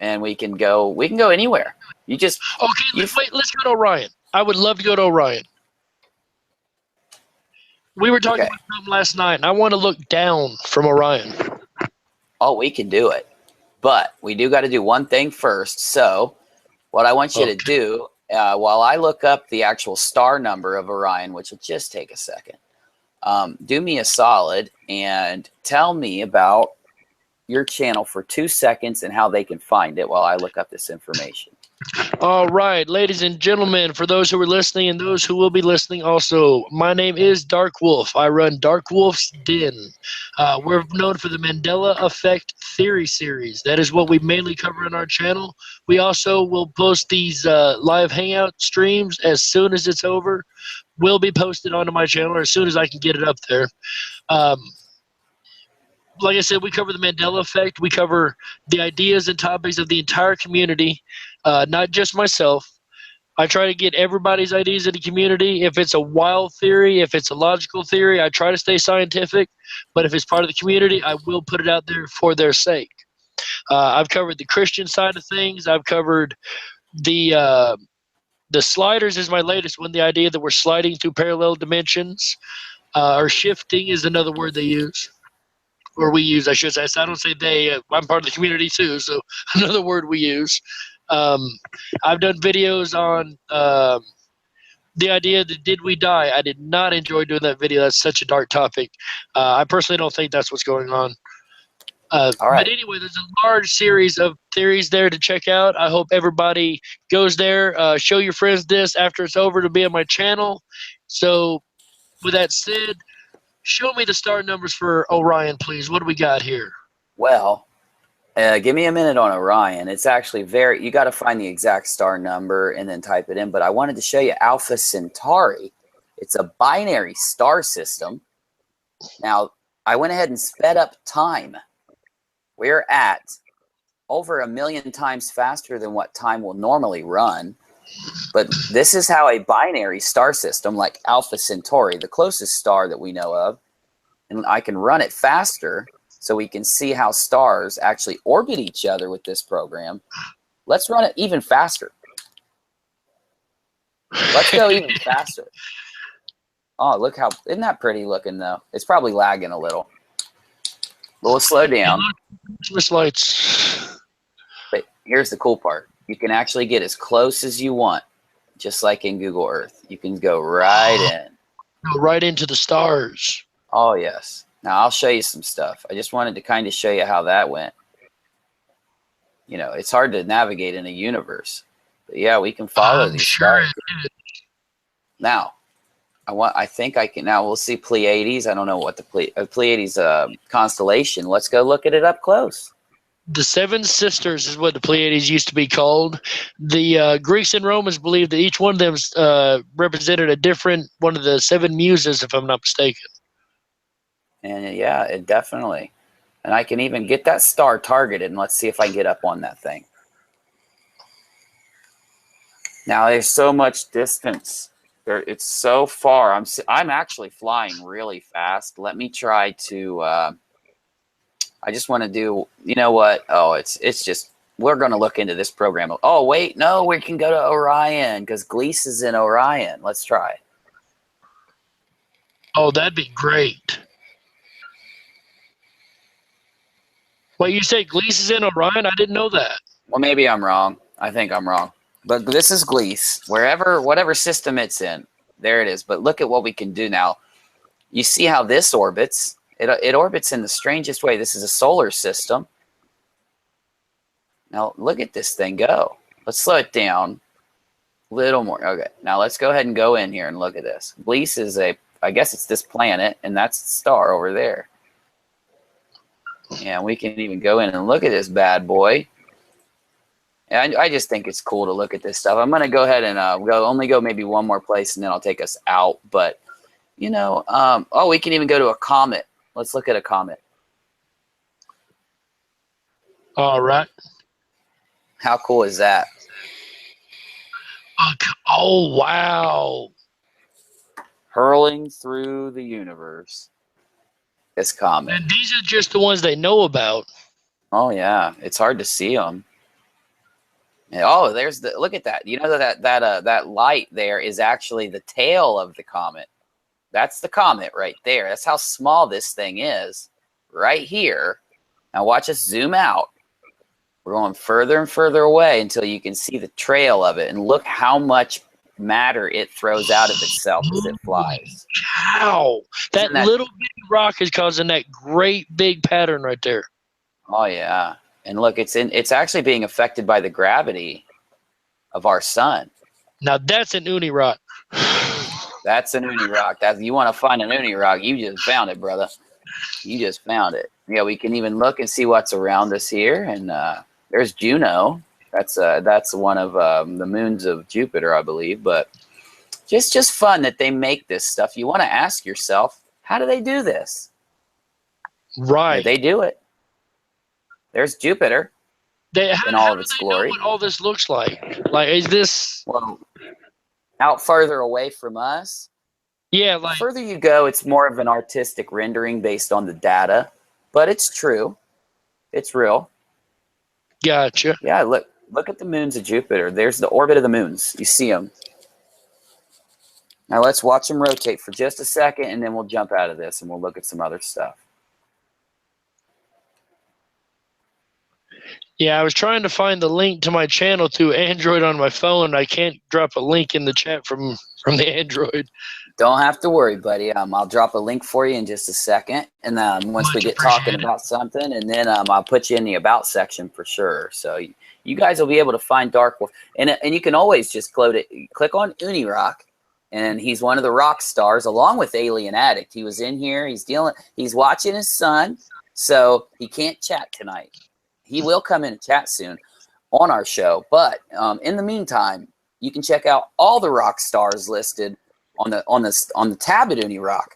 and we can go anywhere. You just let's go to Orion. I would love to go to Orion. We were talking about something last night, and I want to look down from Orion. Oh, we can do it. But we do got to do one thing first. So what I want you to do, while I look up the actual star number of Orion, which will just take a second, do me a solid and tell me about your channel for 2 seconds and how they can find it while I look up this information. All right, ladies and gentlemen, for those who are listening and those who will be listening also, my name is DarkWolf. I run DarkWolf'S Den. We're known for the Mandela Effect Theory series. That is what we mainly cover on our channel. We also will post these live hangout streams as soon as it's over. Will be posted onto my channel as soon as I can get it up there. Like I said, we cover the Mandela Effect. We cover the ideas and topics of the entire community, not just myself. I try to get everybody's ideas in the community. If it's a wild theory, if it's a logical theory, I try to stay scientific. But if it's part of the community, I will put it out there for their sake. I've covered the Christian side of things. I've covered the The sliders is my latest one. The idea that we're sliding through parallel dimensions, or shifting is another word they use, or we use, I should say. So I don't say they. I'm part of the community too, so another word we use. I've done videos on the idea that did we die. I did not enjoy doing that video. That's such a dark topic. I personally don't think that's what's going on. All right. But anyway, there's a large series of theories there to check out. I hope everybody goes there. Show your friends this after it's over to be on my channel. So with that said, show me the star numbers for Orion, please. What do we got here? Well, give me a minute on Orion. It's actually you got to find the exact star number and then type it in. But I wanted to show you Alpha Centauri. It's a binary star system. Now, I went ahead and sped up time. We're at over 1 million times faster than what time will normally run. But this is how a binary star system like Alpha Centauri, the closest star that we know of, and I can run it faster so we can see how stars actually orbit each other with this program. Let's run it even faster. Let's go even faster. Oh, look how, isn't that pretty looking though? It's probably lagging a little. But we'll slow down. Christmas lights. But here's the cool part. You can actually get as close as you want, just like in Google Earth. You can go right in. Go right into the stars. Oh, yes. Now, I'll show you some stuff. I just wanted to kind of show you how that went. You know, it's hard to navigate in a universe. But yeah, we can follow these stars. Now, I think I can. Now we'll see Pleiades. I don't know what the Pleiades constellation. Let's go look at it up close. The Seven Sisters is what the Pleiades used to be called. The Greeks and Romans believed that each one of them represented a different one of the 7 muses, if I'm not mistaken. And yeah, it definitely. And I can even get that star targeted, and let's see if I can get up on that thing. Now there's so much distance. It's so far. I'm actually flying really fast. Let me try to. I just want to do. You know what? Oh, it's just. We're going to look into this program. Oh wait, no, we can go to Orion because Gliese is in Orion. Let's try. Oh, that'd be great. Wait, you say Gliese is in Orion? I didn't know that. Well, maybe I'm wrong. I think I'm wrong. But this is Gliese, whatever system it's in, there it is. But look at what we can do now. You see how this orbits? It orbits in the strangest way. This is a solar system. Now look at this thing go. Let's slow it down a little more. Okay, now let's go ahead and go in here and look at this. Gliese is I guess it's this planet, and that's the star over there. And we can even go in and look at this bad boy. And I just think it's cool to look at this stuff. I'm going to go ahead and only go maybe one more place, and then I'll take us out. But, you know, oh, we can even go to a comet. Let's look at a comet. All right. How cool is that? Oh, wow. Hurling through the universe. This comet. And these are just the ones they know about. Oh, yeah. It's hard to see them. Oh, there's look at that. You know that light there is actually the tail of the comet. That's the comet right there. That's how small this thing is right here. Now watch us zoom out. We're going further and further away until you can see the trail of it. And look how much matter it throws out of itself as it flies. Wow. That little bitty rock is causing that great big pattern right there. Oh, yeah. And look, it's actually being affected by the gravity of our sun. Now that's an UniRock. That's an UniRock. You want to find an UniRock? You just found it, brother. You just found it. Yeah, we can even look and see what's around us here. And there's Juno. That's one of the moons of Jupiter, I believe. But just fun that they make this stuff. You want to ask yourself, how do they do this? Right. Yeah, they do it. There's Jupiter in all of its glory. Know what all this looks like? Like, is this out further away from us? Yeah, the further you go, it's more of an artistic rendering based on the data, but it's true. It's real. Gotcha. Yeah, look. Look at the moons of Jupiter. There's the orbit of the moons. You see them. Now let's watch them rotate for just a second, and then we'll jump out of this and we'll look at some other stuff. Yeah, I was trying to find the link to my channel through Android on my phone. I can't drop a link in the chat from the Android. Don't have to worry, buddy. I'll drop a link for you in just a second, and once we get talking about something, and then I'll put you in the About section for sure. So you guys will be able to find DarkWolf, and you can always just click on UniRock, and he's one of the rock stars, along with Alien Addict. He was in here. He's watching his son, so he can't chat tonight. He will come in and chat soon on our show, but in the meantime, you can check out all the rock stars listed on the tab at UniRock.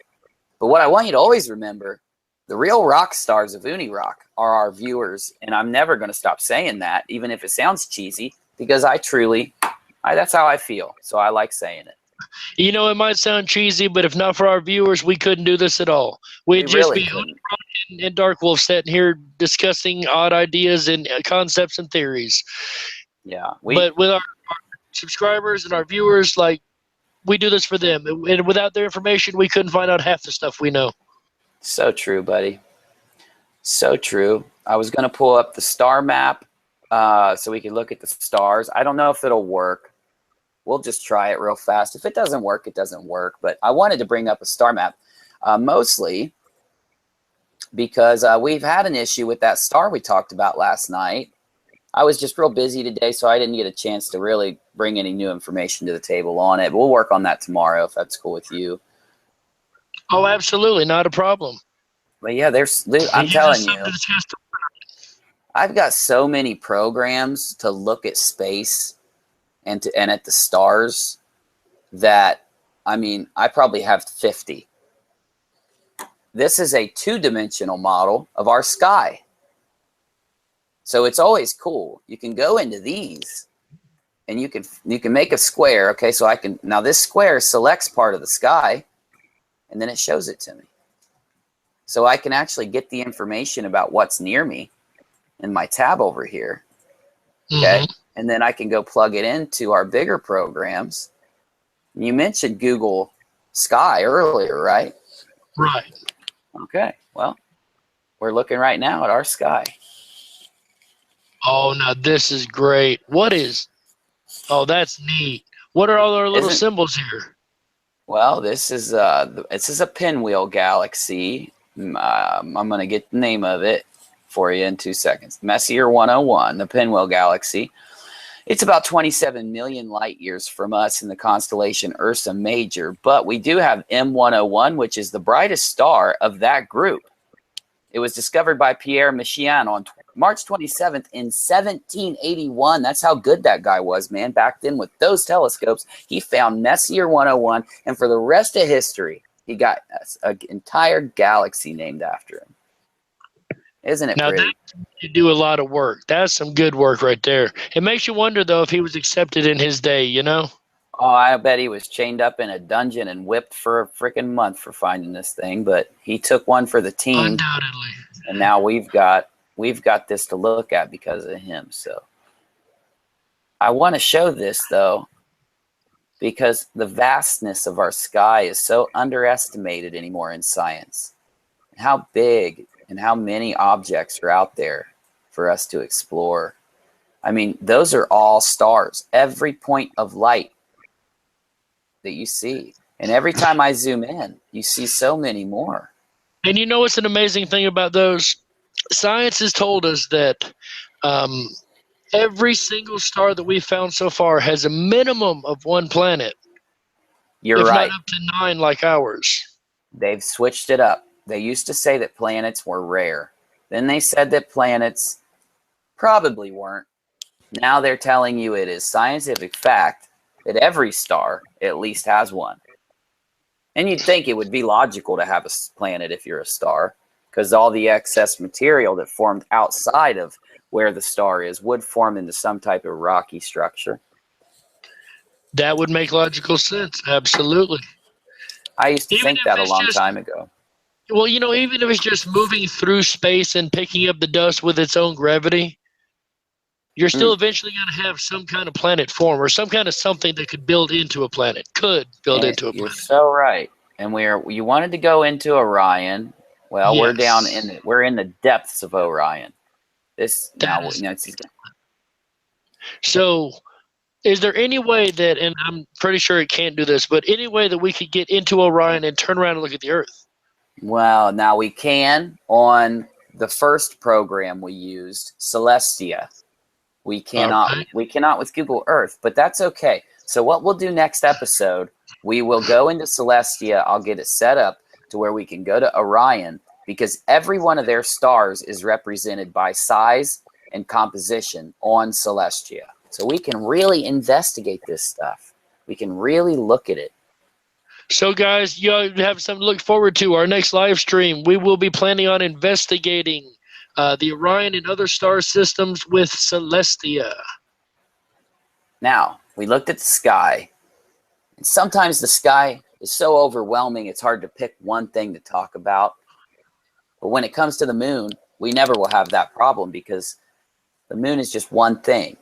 But what I want you to always remember, the real rock stars of UniRock are our viewers, and I'm never going to stop saying that, even if it sounds cheesy, because that's how I feel. So I like saying it. You know, it might sound cheesy, but if not for our viewers, we couldn't do this at all. We'd just really be UniRock and DarkWolf sitting here discussing odd ideas and concepts and theories. Yeah. But with our subscribers and our viewers, like, we do this for them. And without their information, we couldn't find out half the stuff we know. So true, buddy. So true. I was going to pull up the star map so we could look at the stars. I don't know if it'll work. We'll just try it real fast. If it doesn't work, it doesn't work. But I wanted to bring up a star map mostly because we've had an issue with that star we talked about last night. I was just real busy today, so I didn't get a chance to really bring any new information to the table on it. But we'll work on that tomorrow if that's cool with you. Oh, absolutely. Not a problem. But yeah, I'm telling you, I've got so many programs to look at space and at the stars that, I mean, I probably have 50. This is a 2-dimensional model of our sky. So it's always cool. You can go into these and you can make a square. Okay, so now this square selects part of the sky and then it shows it to me. So I can actually get the information about what's near me in my tab over here. Okay. Mm-hmm. And then I can go plug it into our bigger programs. You mentioned Google Sky earlier, right? Right. Okay. Well, we're looking right now at our sky. Oh, now this is great. Oh, that's neat. What are all our little symbols here? Well, this is a pinwheel galaxy. I'm going to get the name of it for you in 2 seconds. Messier 101, the pinwheel galaxy. It's about 27 million light years from us in the constellation Ursa Major, but we do have M101, which is the brightest star of that group. It was discovered by Pierre Messiaen on March 27th in 1781. That's how good that guy was, man. Back then with those telescopes, he found Messier 101, and for the rest of history, he got an entire galaxy named after him. Isn't it pretty? Now, you do a lot of work. That's some good work right there. It makes you wonder, though, if he was accepted in his day, you know? Oh, I bet he was chained up in a dungeon and whipped for a freaking month for finding this thing. But he took one for the team. Undoubtedly. And now we've got this to look at because of him. So I want to show this, though, because the vastness of our sky is so underestimated anymore in science. How big and how many objects are out there for us to explore. I mean, those are all stars. Every point of light that you see. And every time I zoom in, you see so many more. And you know what's an amazing thing about those? Science has told us that every single star that we've found so far has a minimum of one planet. You're right. If not up to 9 like ours. They've switched it up. They used to say that planets were rare. Then they said that planets probably weren't. Now they're telling you it is scientific fact that every star at least has one. And you'd think it would be logical to have a planet if you're a star, because all the excess material that formed outside of where the star is would form into some type of rocky structure. That would make logical sense. Absolutely. I used to think that a long time ago. Well, you know, even if it's just moving through space and picking up the dust with its own gravity, you're still eventually going to have some kind of planet form or some kind of something that could build into a planet. You're so right. And you wanted to go into Orion. Well, Yes. we're in the depths of Orion. So, is there any way that, and I'm pretty sure it can't do this, but any way that we could get into Orion and turn around and look at the Earth? Well, now we can on the first program we used, Celestia. We cannot with Google Earth, but that's okay. So what we'll do next episode, we will go into Celestia. I'll get it set up to where we can go to Orion, because every one of their stars is represented by size and composition on Celestia. So we can really investigate this stuff. We can really look at it. So, guys, you have something to look forward to. Our next live stream, we will be planning on investigating the Orion and other star systems with Celestia. Now, we looked at the sky. And sometimes the sky is so overwhelming, it's hard to pick one thing to talk about. But when it comes to the moon, we never will have that problem, because the moon is just one thing.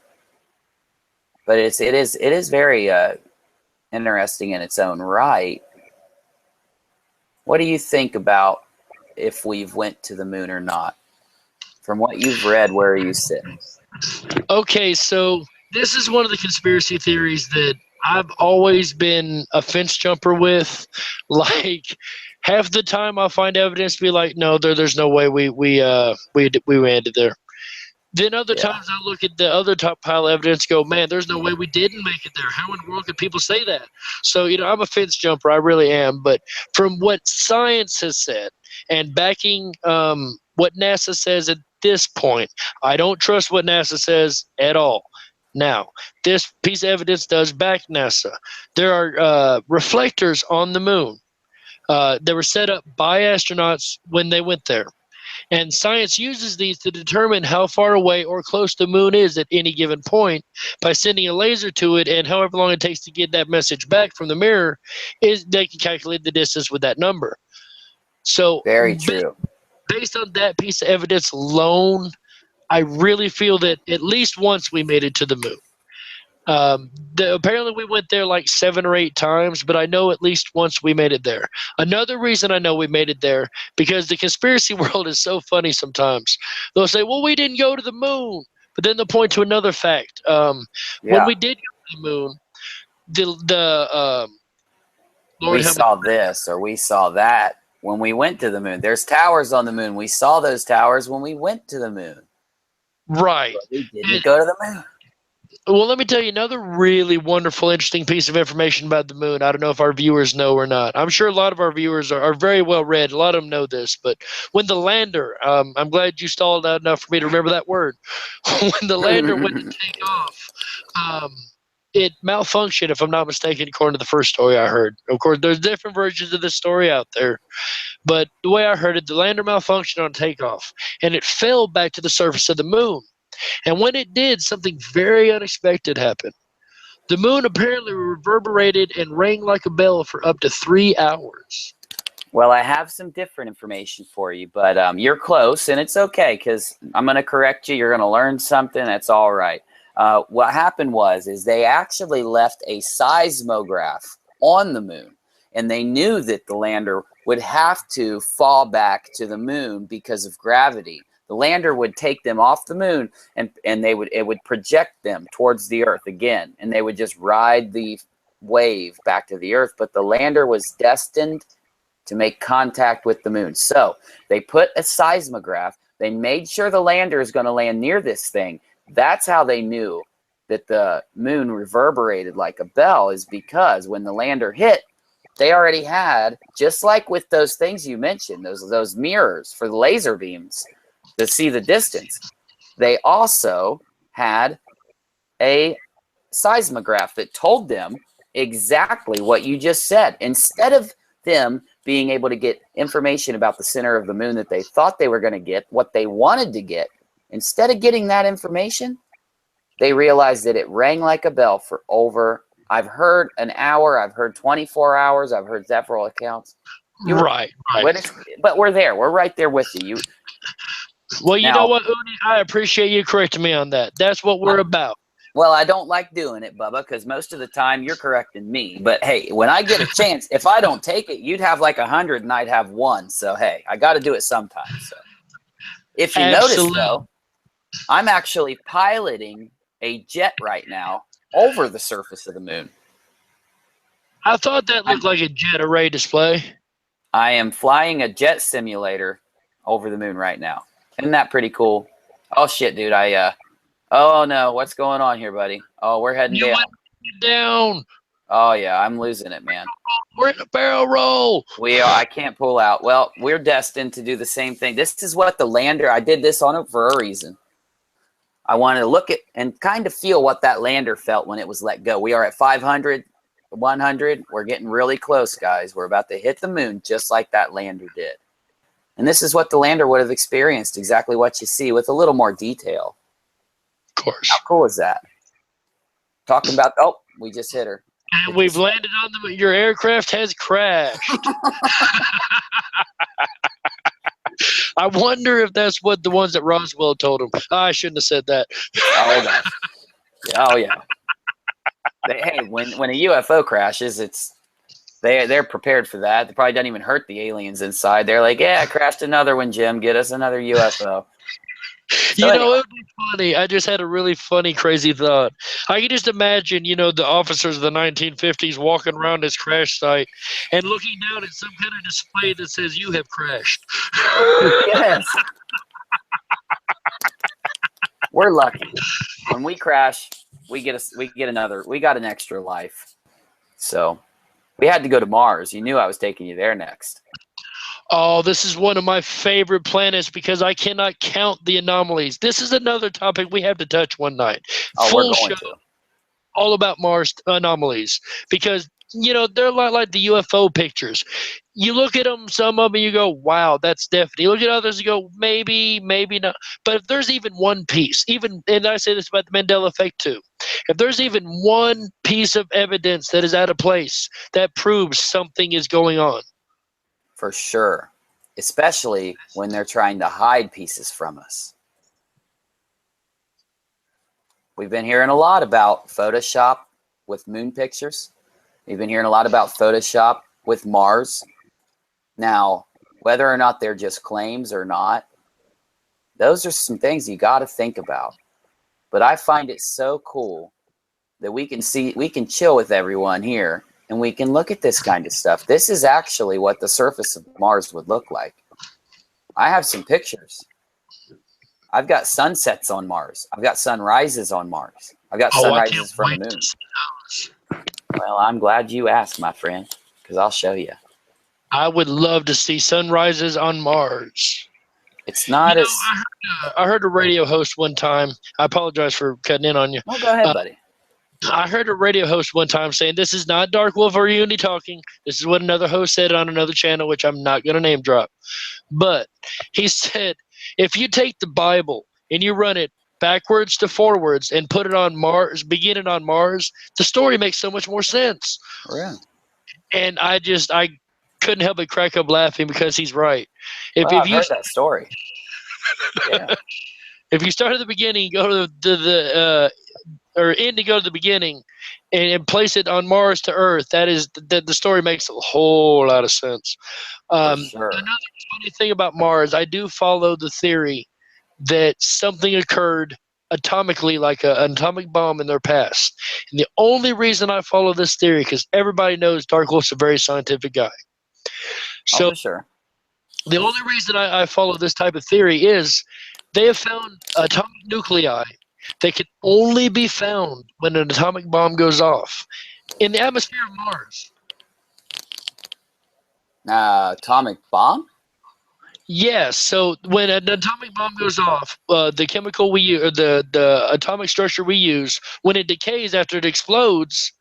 But it is very interesting in its own right. What do you think about if we've went to the moon or not? From what you've read, where are you sitting? Okay, so this is one of the conspiracy theories that I've always been a fence jumper with. Like, half the time I'll find evidence to be like, no, there's no way we landed there. Then other times I look at the other top pile of evidence, go, man, there's no way we didn't make it there. How in the world could people say that? So, I'm a fence jumper. I really am. But from what science has said and backing what NASA says at this point, I don't trust what NASA says at all. Now, this piece of evidence does back NASA. There are reflectors on the moon that were set up by astronauts when they went there. And science uses these to determine how far away or close the moon is at any given point by sending a laser to it, and however long it takes to get that message back from the mirror, they can calculate the distance with that number. So, very true. Based on that piece of evidence alone, I really feel that at least once we made it to the moon. Apparently we went there like 7 or 8 times, but I know at least once we made it there. Another reason I know we made it there, because the conspiracy world is so funny sometimes. They'll say, well, we didn't go to the moon, but then they'll point to another fact. When we did go to the moon, we saw this or we saw that when we went to the moon. There's towers on the moon. We saw those towers when we went to the moon. Right. But we didn't go to the moon. Well, let me tell you another really wonderful, interesting piece of information about the moon. I don't know if our viewers know or not. I'm sure a lot of our viewers are very well read. A lot of them know this. But when the lander, I'm glad you stalled out enough for me to remember that word. When the lander went to take off, it malfunctioned, if I'm not mistaken, according to the first story I heard. Of course, there's different versions of this story out there. But the way I heard it, the lander malfunctioned on takeoff, and it fell back to the surface of the moon. And when it did, something very unexpected happened. The moon apparently reverberated and rang like a bell for up to 3 hours. Well, I have some different information for you, but you're close, and it's okay, because I'm going to correct you. You're going to learn something. That's all right. What happened is they actually left a seismograph on the moon, and they knew that the lander would have to fall back to the moon because of gravity. The lander would take them off the moon, and it would project them towards the Earth again, and they would just ride the wave back to the Earth. But the lander was destined to make contact with the moon. So they put a seismograph. They made sure the lander is going to land near this thing. That's how they knew that the moon reverberated like a bell, is because when the lander hit, they already had, just like with those things you mentioned, those mirrors for the laser beams to see the distance, they also had a seismograph that told them exactly what you just said. Instead of them being able to get information about the center of the moon that they thought they were going to get, what they wanted to get, instead of getting that information, they realized that it rang like a bell for over, I've heard an hour, I've heard 24 hours, I've heard several accounts. Right. But we're there. We're right there with you. Well, you know Now, what, Uni? I appreciate you correcting me on that. That's what we're about. well, I don't like doing it, Bubba, because most of the time you're correcting me. But hey, when I get a chance, if I don't take it, you'd have like 100 and I'd have 1. So hey, I got to do it sometimes. So if you notice, Absolutely. though, I'm actually piloting a jet right now over the surface of the moon. I thought that looked like a jet array display. I am flying a jet simulator over the moon right now. Isn't that pretty cool? Oh shit, dude! Oh no, what's going on here, buddy? Oh, we're heading You down. went down. Oh yeah, I'm losing it, man. We're in a barrel roll. We are. I can't pull out. Well, we're destined to do the same thing. This is what the lander. I did this on it for a reason. I wanted to look at and kind of feel what that lander felt when it was let go. We are at 500, 100. We're getting really close, guys. We're about to hit the moon just like that lander did. And this is what the lander would have experienced, exactly what you see with a little more detail. Of course. How cool is that? Talking about, oh, we just hit her. And we've landed on the. Your aircraft has crashed. I wonder if that's what the ones at Roswell told him. I shouldn't have said that. Oh, gosh. Oh yeah. Hey, when a UFO crashes, they're prepared for that. They probably doesn't even hurt the aliens inside. They're like, yeah, crashed another one, Jim. Get us another UFO. You know, it would be funny. I just had a really funny, crazy thought. I can just imagine, you know, the officers of the 1950s walking around this crash site and looking down at some kind of display that says, "You have crashed." Yes. We're lucky. When we crash, we got an extra life. So we had to go to Mars. You knew I was taking you there next. Oh, this is one of my favorite planets because I cannot count the anomalies. This is another topic we have to touch one night. Oh, Full we're going show, to. all about Mars anomalies because, you know, they're a lot like the UFO pictures. You look at them, some of them, you go, wow, that's definitely. You look at others, you go, maybe, maybe not. But if there's even one piece, and I say this about the Mandela effect too, if there's even one piece of evidence that is out of place, that proves something is going on. For sure. Especially when they're trying to hide pieces from us. We've been hearing a lot about Photoshop with moon pictures. We've been hearing a lot about Photoshop with Mars. Now, whether or not they're just claims or not, those are some things you got to think about. But I find it so cool that we can chill with everyone here and we can look at this kind of stuff. This is actually what the surface of Mars would look like. I have some pictures. I've got sunsets on Mars. I've got sunrises on Mars. I've got sunrises from the moon. Well, I'm glad you asked, my friend, because I'll show you. I would love to see sunrises on Mars. It's not as... I heard a radio host one time. I apologize for cutting in on you. Oh, go ahead, buddy. I heard a radio host one time saying, this is not Dark Wolf or Uni talking. This is what another host said on another channel, which I'm not going to name drop. But he said, if you take the Bible and you run it backwards to forwards and put it on Mars, beginning on Mars, the story makes so much more sense. Oh, yeah. And I couldn't help but crack up laughing because he's right. I've heard that story. Yeah. If you start at the beginning, go to the beginning, and place it on Mars to Earth, the story makes a whole lot of sense. Sure. Another funny thing about Mars, I do follow the theory that something occurred atomically, like an atomic bomb in their past. And the only reason I follow this theory, because everybody knows DarkWolf's a very scientific guy. So for sure. The only reason I follow this type of theory is they have found atomic nuclei that can only be found when an atomic bomb goes off in the atmosphere of Mars. Atomic bomb? Yes. So when an atomic bomb goes off, the chemical we use, the atomic structure we use, when it decays after it explodes,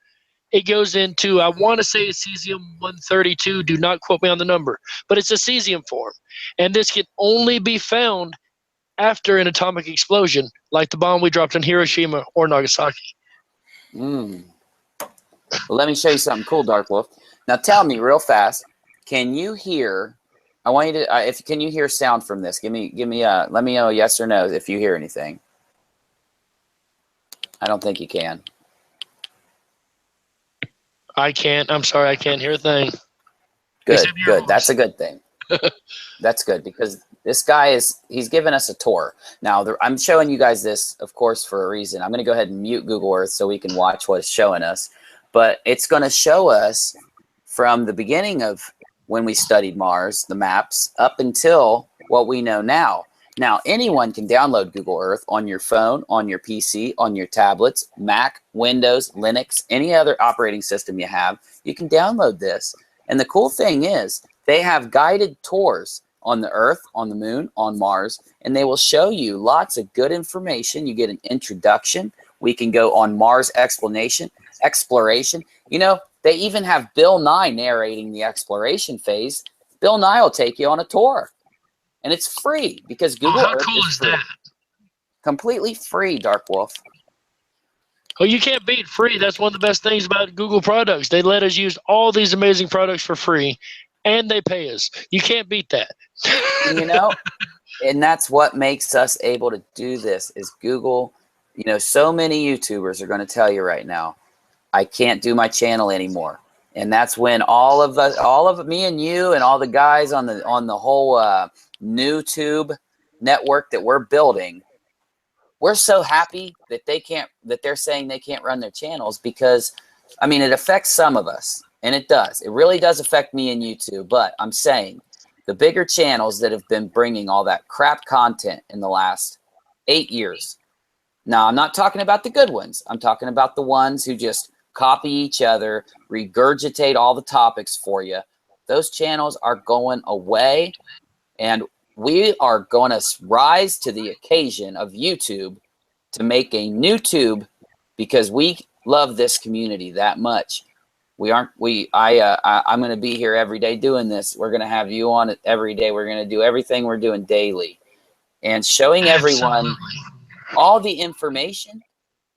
it goes into, I want to say it's cesium-132. Do not quote me on the number, but it's a cesium form, and this can only be found after an atomic explosion, like the bomb we dropped on Hiroshima or Nagasaki. Well, let me show you something cool, Dark Wolf. Now tell me real fast, can you hear I want you to. If can you hear sound from this? Let me know yes or no if you hear anything. I don't think you can. I can't. I'm sorry, I can't hear a thing. Good, good. That's a good thing. That's good because this guy he's giving us a tour. Now, I'm showing you guys this, of course, for a reason. I'm going to go ahead and mute Google Earth so we can watch what it's showing us. But it's going to show us from the beginning of when we studied Mars, the maps, up until what we know now. Now, anyone can download Google Earth on your phone, on your PC, on your tablets, Mac, Windows, Linux, any other operating system you have. You can download this. And the cool thing is they have guided tours on the Earth, on the Moon, on Mars, and they will show you lots of good information. You get an introduction. We can go on Mars exploration. You know, they even have Bill Nye narrating the exploration phase. Bill Nye will take you on a tour. And it's free because Google Earth is free. That? Completely free, DarkWolf. Oh, you can't beat free. That's one of the best things about Google products. They let us use all these amazing products for free, and they pay us. You can't beat that. You know, and that's what makes us able to do this is Google. You know, so many YouTubers are going to tell you right now, I can't do my channel anymore. And that's when all of me and you and all the guys on the whole Newtube network that we're building, we're so happy that they're saying they can't run their channels because, I mean, it affects some of us, and it does. It really does affect me and YouTube. But I'm saying the bigger channels that have been bringing all that crap content in the last 8 years. Now, I'm not talking about the good ones. I'm talking about the ones who just copy each other, regurgitate all the topics for you. Those channels are going away, and we are going to rise to the occasion of YouTube to make a new tube because we love this community that much. I'm going to be here every day doing this. We're going to have you on it every day. We're going to do everything we're doing daily and showing everyone all the information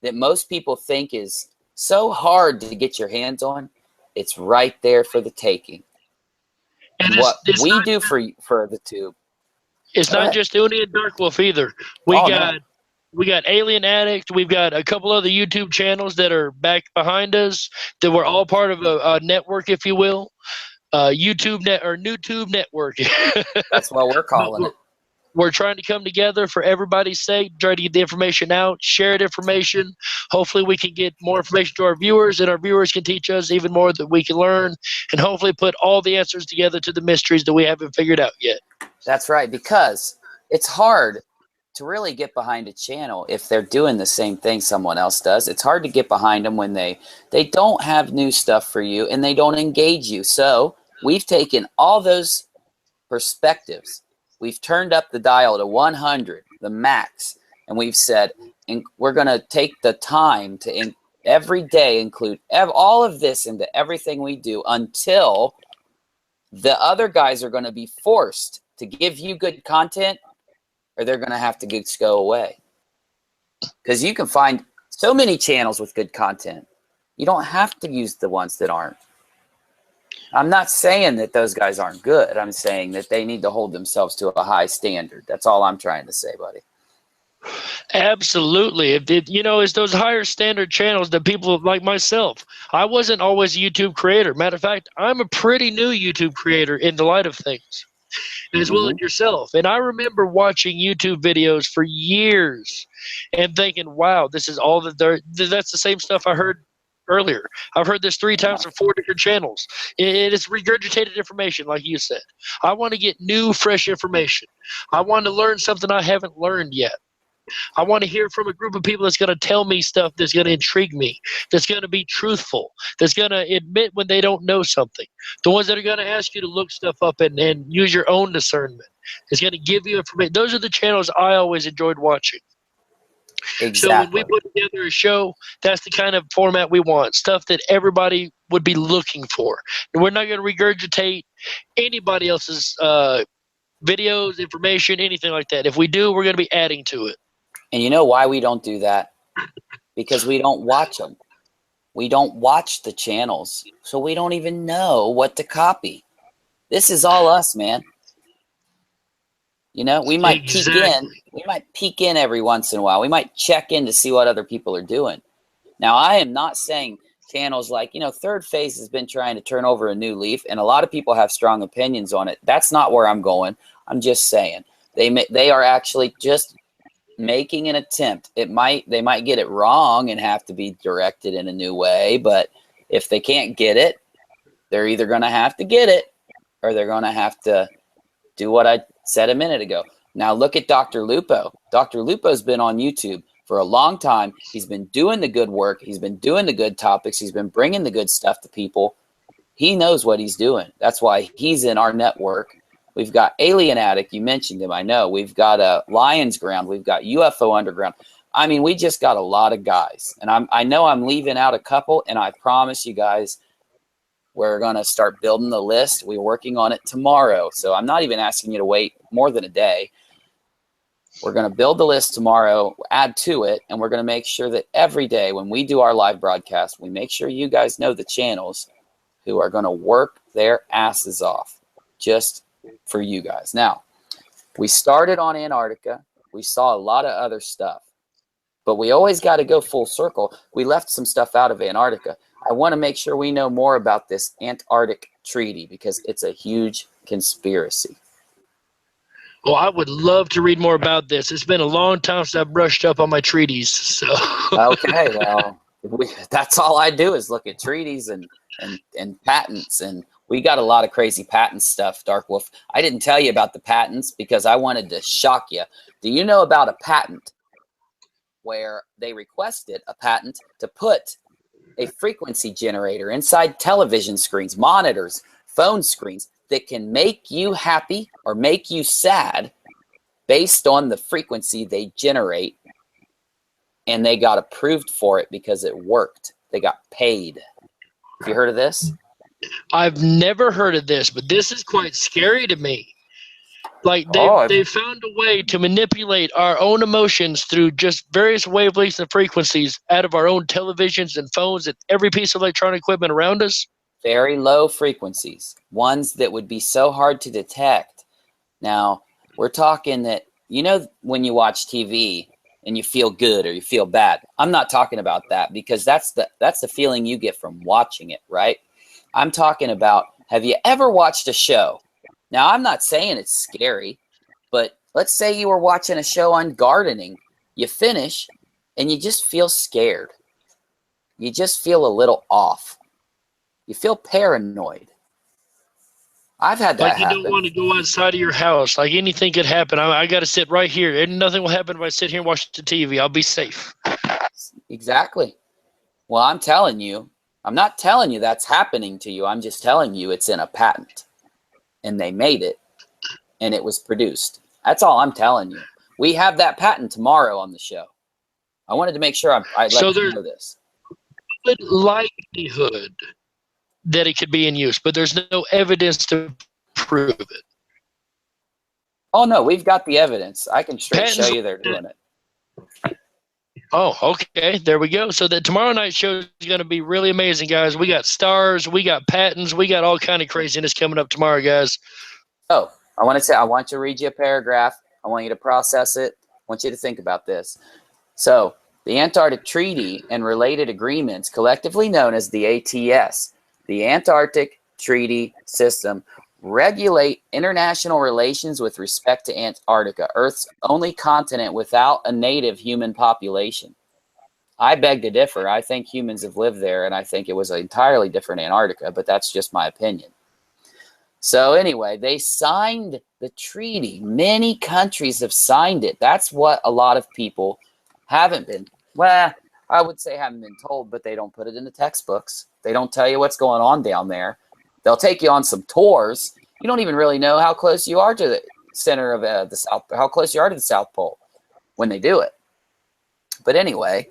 that most people think is so hard to get your hands on. It's right there for the taking. And what we do for the tube. It's not just Uni and DarkWolf either. We got Alien Addict. We've got a couple other YouTube channels that are back behind us that we're all part of a network, if you will. Newtube Network. That's what we're calling it. We're trying to come together for everybody's sake, try to get the information out, share information. Hopefully we can get more information to our viewers, and our viewers can teach us even more that we can learn, and hopefully put all the answers together to the mysteries that we haven't figured out yet. That's right, because it's hard to really get behind a channel if they're doing the same thing someone else does. It's hard to get behind them when they don't have new stuff for you and they don't engage you. So we've taken all those perspectives. We've turned up the dial to 100, the max, and we've said we're going to take the time to every day include all of this into everything we do until the other guys are going to be forced to give you good content, or they're going to have to just go away. Because you can find so many channels with good content. You don't have to use the ones that aren't. I'm not saying that those guys aren't good. I'm saying that they need to hold themselves to a high standard. That's all I'm trying to say, buddy. Absolutely. It's those higher standard channels that people like myself. I wasn't always a YouTube creator. Matter of fact, I'm a pretty new YouTube creator in the light of things, as well as yourself. And I remember watching YouTube videos for years and thinking, wow, this is all that's the same stuff I heard earlier. I've heard this 3 times from 4 different channels. It is regurgitated information, like you said. I want to get new, fresh information. I want to learn something I haven't learned yet. I want to hear from a group of people that's going to tell me stuff that's going to intrigue me, that's going to be truthful, that's going to admit when they don't know something. The ones that are going to ask you to look stuff up and use your own discernment. It's going to give you information. Those are the channels I always enjoyed watching. Exactly. So when we put together a show, that's the kind of format we want, stuff that everybody would be looking for. And we're not going to regurgitate anybody else's videos, information, anything like that. If we do, we're going to be adding to it. And you know why we don't do that? Because we don't watch them. We don't watch the channels, so we don't even know what to copy. This is all us, man. You know, we might peek in. Exactly. We might peek in every once in a while. We might check in to see what other people are doing. Now, I am not saying channels like, Third Phase has been trying to turn over a new leaf, and a lot of people have strong opinions on it. That's not where I'm going. I'm just saying they are actually just making an attempt. They might get it wrong and have to be directed in a new way, but if they can't get it, they're either going to have to get it or they're going to have to do what I said a minute ago. Now look at Dr. Lupo. Dr. Lupo's been on YouTube for a long time. He's been doing the good work. He's been doing the good topics. He's been bringing the good stuff to people. He knows what he's doing. That's why he's in our network. We've got Alien Addict. You mentioned him. I know. We've got Lion's Ground. We've got UFO Underground. I mean, we just got a lot of guys. And I know I'm leaving out a couple, and I promise you guys, we're going to start building the list. We're working on it tomorrow. So I'm not even asking you to wait more than a day. We're going to build the list tomorrow, add to it, and we're going to make sure that every day when we do our live broadcast, we make sure you guys know the channels who are going to work their asses off just for you guys. Now, we started on Antarctica. We saw a lot of other stuff, but we always got to go full circle. We left some stuff out of Antarctica. I want to make sure we know more about this Antarctic Treaty because it's a huge conspiracy. Well, I would love to read more about this. It's been a long time since I've brushed up on my treaties. So okay, well, that's all I do is look at treaties and patents, and we got a lot of crazy patent stuff, Dark Wolf. I didn't tell you about the patents because I wanted to shock you. Do you know about a patent where they requested a patent to put a frequency generator inside television screens, monitors, phone screens that can make you happy or make you sad based on the frequency they generate? And they got approved for it because it worked. They got paid. Have you heard of this? I've never heard of this, but this is quite scary to me. Like they found a way to manipulate our own emotions through just various wavelengths and frequencies out of our own televisions and phones and every piece of electronic equipment around us. Very low frequencies, ones that would be so hard to detect. Now, we're talking that, when you watch TV and you feel good or you feel bad, I'm not talking about that because that's the feeling you get from watching it, right? I'm talking about, have you ever watched a show? Now, I'm not saying it's scary, but let's say you were watching a show on gardening. You finish, and you just feel scared. You just feel a little off. You feel paranoid. I've had that happen. Like you don't want to go outside of your house. Like anything could happen. I got to sit right here. And nothing will happen if I sit here and watch the TV. I'll be safe. Exactly. Well, I'm telling you. I'm not telling you that's happening to you. I'm just telling you it's in a patent. And they made it, and it was produced. That's all I'm telling you. We have that patent tomorrow on the show. I wanted to make sure I'd let you know this. Good likelihood that it could be in use, but there's no evidence to prove it. Oh, no, we've got the evidence. I can show you they're doing it. Oh, okay. There we go. So the tomorrow night show is going to be really amazing, guys. We got stars, we got patents, we got all kind of craziness coming up tomorrow, guys. Oh, I want to read you a paragraph. I want you to process it. I want you to think about this. So, the Antarctic Treaty and related agreements, collectively known as the ATS, the Antarctic Treaty System, regulate international relations with respect to Antarctica, Earth's only continent without a native human population. I beg to differ. I think humans have lived there, and I think it was an entirely different Antarctica, but that's just my opinion. So anyway, they signed the treaty. Many countries have signed it. That's what a lot of people haven't been, well, I would say haven't been told, but they don't put it in the textbooks. They don't tell you what's going on down there. They'll take you on some tours. You don't even really know how close you are to the center of the South, how close you are to the South Pole when they do it. But anyway,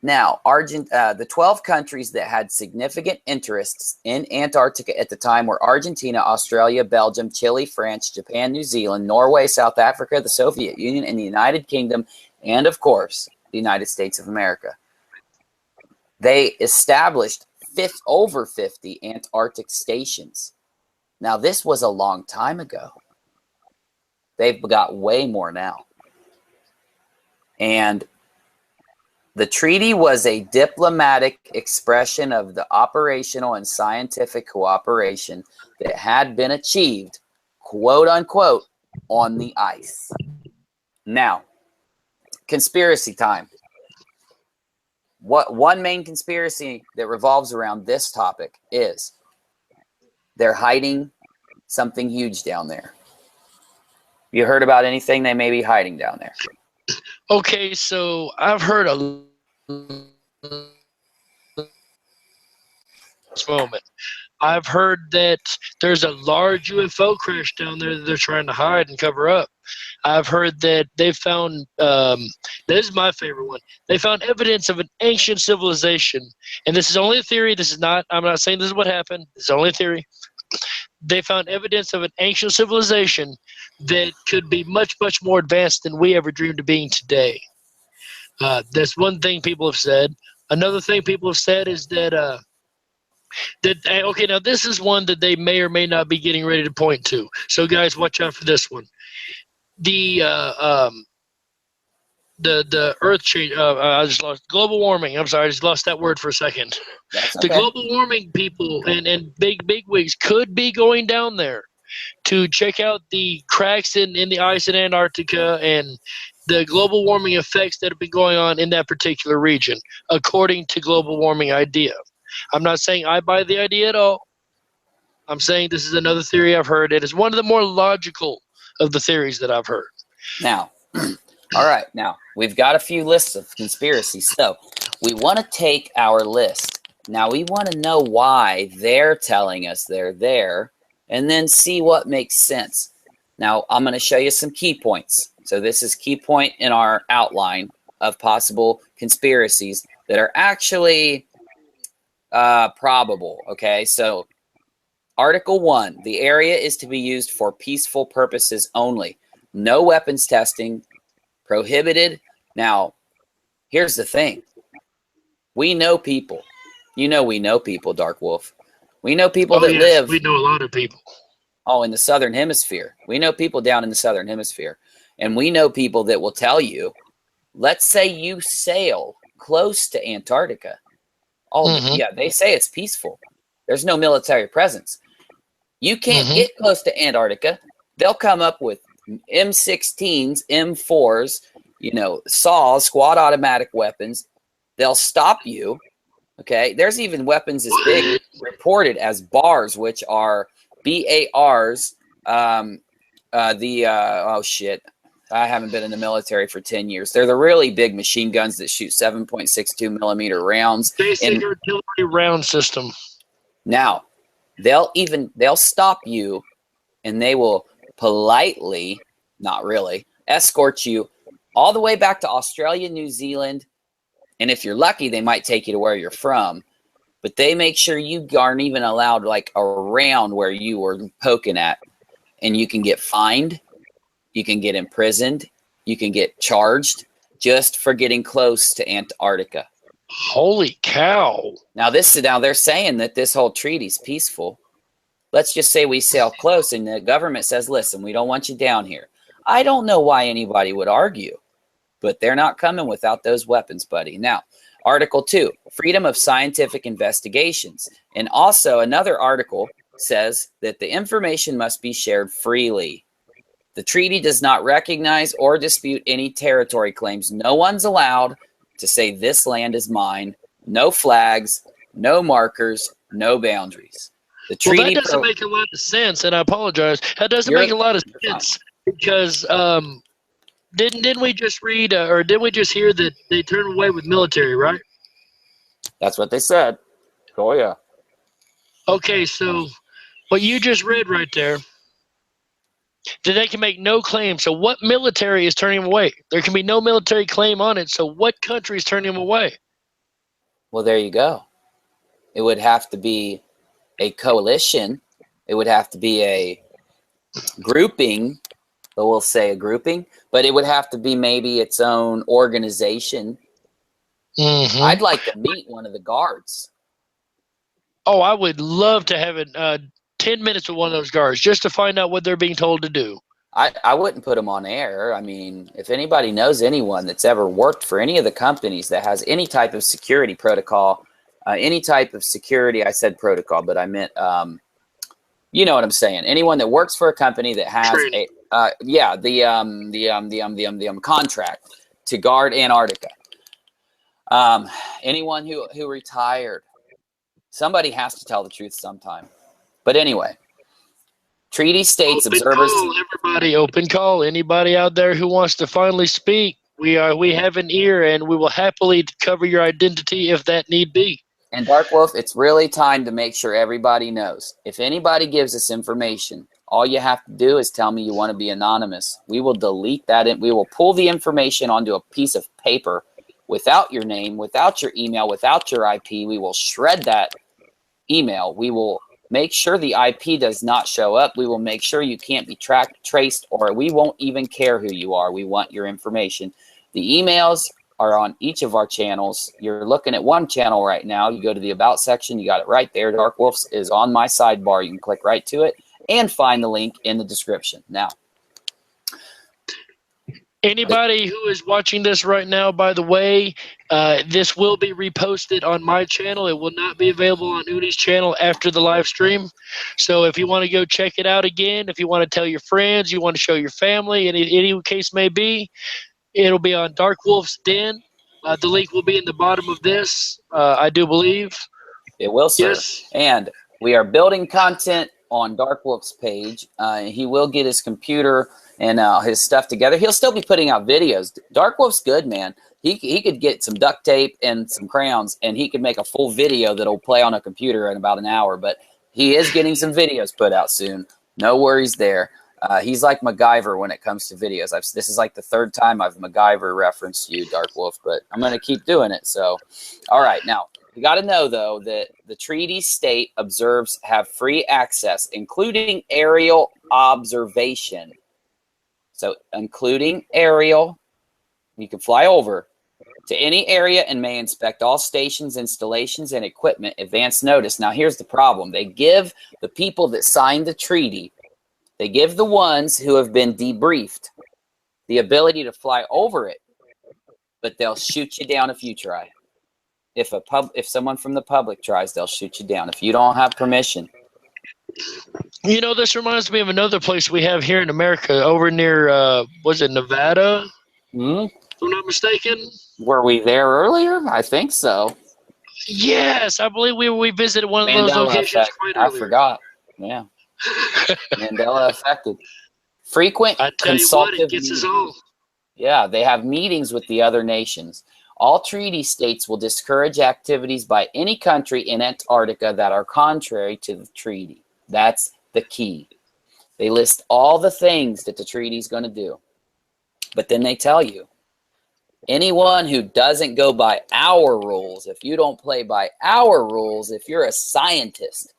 now the 12 countries that had significant interests in Antarctica at the time were Argentina, Australia, Belgium, Chile, France, Japan, New Zealand, Norway, South Africa, the Soviet Union, and the United Kingdom, and of course, the United States of America. They established over 50 Antarctic stations. Now, this was a long time ago. They've got way more now. And the treaty was a diplomatic expression of the operational and scientific cooperation that had been achieved, quote unquote, on the ice. Now, conspiracy time. What one main conspiracy that revolves around this topic is they're hiding something huge down there. You heard about anything they may be hiding down there? Okay, so I've heard a moment. I've heard that there's a large UFO crash down there that they're trying to hide and cover up. I've heard that they found, this is my favorite one, they found evidence of an ancient civilization. And this is only a theory. This is not, I'm not saying this is what happened. It's only a theory. They found evidence of an ancient civilization that could be much, much more advanced than we ever dreamed of being today. That's one thing people have said. Another thing people have said is that, okay, now this is one that they may or may not be getting ready to point to. So guys, watch out for this one. The earth change, I just lost global warming. I'm sorry, I just lost that word for a second. That's The okay. global warming people and big wigs could be going down there to check out the cracks in the ice in Antarctica and the global warming effects that have been going on in that particular region, according to global warming idea. I'm not saying I buy the idea at all. I'm saying this is another theory I've heard. It is one of the more logical of the theories that I've heard. Now, all right, now we've got a few lists of conspiracies. So we want to take our list. Now we want to know why they're telling us they're there and then see what makes sense. Now I'm going to show you some key points. So this is key point in our outline of possible conspiracies that are actually probable. Okay, so Article 1, the area is to be used for peaceful purposes only. No weapons testing, prohibited. Now, here's the thing. We know people. You know we know people, Dark Wolf. We know people that live. We know a lot of people. Oh, in the Southern Hemisphere. We know people down in the Southern Hemisphere. And we know people that will tell you, let's say you sail close to Antarctica. Yeah, they say it's peaceful. There's no military presence. You can't get close to Antarctica. They'll come up with M16s, M4s, saws, squad automatic weapons. They'll stop you. Okay, there's even weapons as big reported as bars, which are BARs. Oh shit, I haven't been in the military for 10 years. They're the really big machine guns that shoot 7.62 millimeter rounds. Basic artillery round system. Now, they'll stop you and they will politely, not really, escort you all the way back to Australia, New Zealand. And if you're lucky, they might take you to where you're from. But they make sure you aren't even allowed like around where you were poking at. And you can get fined. You can get imprisoned. You can get charged just for getting close to Antarctica. Holy cow. Now they're saying that this whole treaty's peaceful. Let's just say we sail close and the government says, listen, we don't want you down here. I don't know why anybody would argue, but they're not coming without those weapons, buddy. Now, Article 2, freedom of scientific investigations. And also another article says that the information must be shared freely. The treaty does not recognize or dispute any territory claims. No one's allowed to say this land is mine. No flags, no markers, no boundaries. The treaty that doesn't make a lot of sense, and I apologize. That doesn't make a lot of sense because didn't we just read or didn't we just hear that they turn away with military, right? That's what they said. Oh yeah. Okay, so what you just read right there, that they can make no claim. So what military is turning them away? There can be no military claim on it. So what country is turning them away? Well, there you go. It would have to be a coalition. It would have to be a grouping, but we'll say a grouping, but it would have to be maybe its own organization. I'd like to meet one of the guards. Oh, I would love to have 10 minutes with one of those guards just to find out what they're being told to do. I wouldn't put them on air. I mean, if anybody knows anyone that's ever worked for any of the companies that has any type of security protocol, any type of security, I said protocol, but I meant, you know what I'm saying. Anyone that works for a company that has the contract to guard Antarctica. Anyone who retired, somebody has to tell the truth sometime. But anyway. Treaty states observers. Call, everybody, open call. Anybody out there who wants to finally speak, we have an ear, and we will happily cover your identity if that need be. And Dark Wolf, it's really time to make sure everybody knows. If anybody gives us information, all you have to do is tell me you want to be anonymous. We will delete that, and we will pull the information onto a piece of paper without your name, without your email, without your IP. We will shred that email. We will make sure the IP does not show up. We will make sure you can't be tracked, traced, or we won't even care who you are. We want your information. The emails are on each of our channels. You're looking at one channel right now. You go to the About section. You got it right there. DarkWolf'S is on my sidebar. You can click right to it and find the link in the description. Now, anybody who is watching this right now, by the way, this will be reposted on my channel. It will not be available on Uni's channel after the live stream. So if you want to go check it out again, if you want to tell your friends, you want to show your family, any case may be, it'll be on DarkWolf'S Den. The link will be in the bottom of this, I do believe. It will, sir. Yes. And we are building content on DarkWolf'S page. He will get his computer and his stuff together. He'll still be putting out videos. DarkWolf'S good, man. He could get some duct tape and some crayons, and he could make a full video that'll play on a computer in about an hour. But he is getting some videos put out soon. No worries there. He's like MacGyver when it comes to videos. This is like the third time I've MacGyver referenced you, Dark Wolf, but I'm going to keep doing it. So, all right. Now, you got to know, though, that the treaty state observes have free access, including aerial observation. So, including aerial, you can fly over to any area and may inspect all stations, installations, and equipment. Advance notice. Now, here's the problem. They give the people that signed the treaty, they give the ones who have been debriefed the ability to fly over it, but they'll shoot you down if you try. If someone from the public tries, they'll shoot you down if you don't have permission. You know, this reminds me of another place we have here in America, over near, was it Nevada? Mm-hmm. If I'm not mistaken. Were we there earlier? I think so. Yes, I believe we visited one of those locations quite earlier. I forgot. Yeah. Mandela affected. Frequent consultative it gets us all. Yeah, they have meetings with the other nations. All treaty states will discourage activities by any country in Antarctica that are contrary to the treaty. That's the key. They list all the things that the treaty is going to do. But then they tell you, anyone who doesn't go by our rules, if you don't play by our rules, if you're a scientist,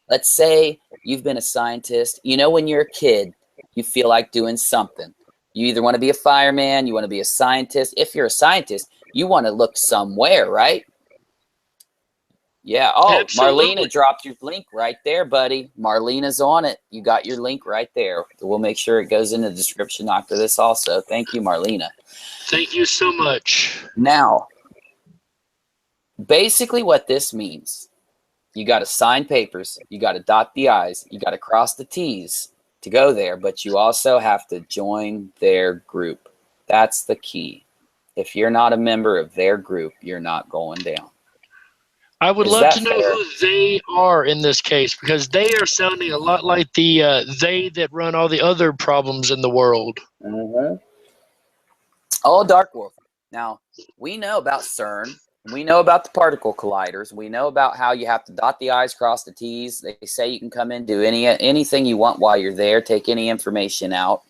let's say you've been a scientist, you know, when you're a kid, you feel like doing something. You either want to be a fireman, you want to be a scientist. If you're a scientist, you want to look somewhere, right? Yeah. Oh, absolutely. Marlena dropped your link right there, buddy. Marlena's on it. You got your link right there. We'll make sure it goes in the description after this also. Thank you, Marlena. Thank you so much. Now, basically what this means, you got to sign papers. You got to dot the I's. You got to cross the T's to go there, but you also have to join their group. That's the key. If you're not a member of their group, you're not going down. I would love to know who they are in this case, because they are sounding a lot like the they that run all the other problems in the world. Mm-hmm. Oh, Dark Wolf. Now, we know about CERN. We know about the particle colliders. We know about how you have to dot the I's, cross the T's. They say you can come in, do anything you want while you're there, take any information out.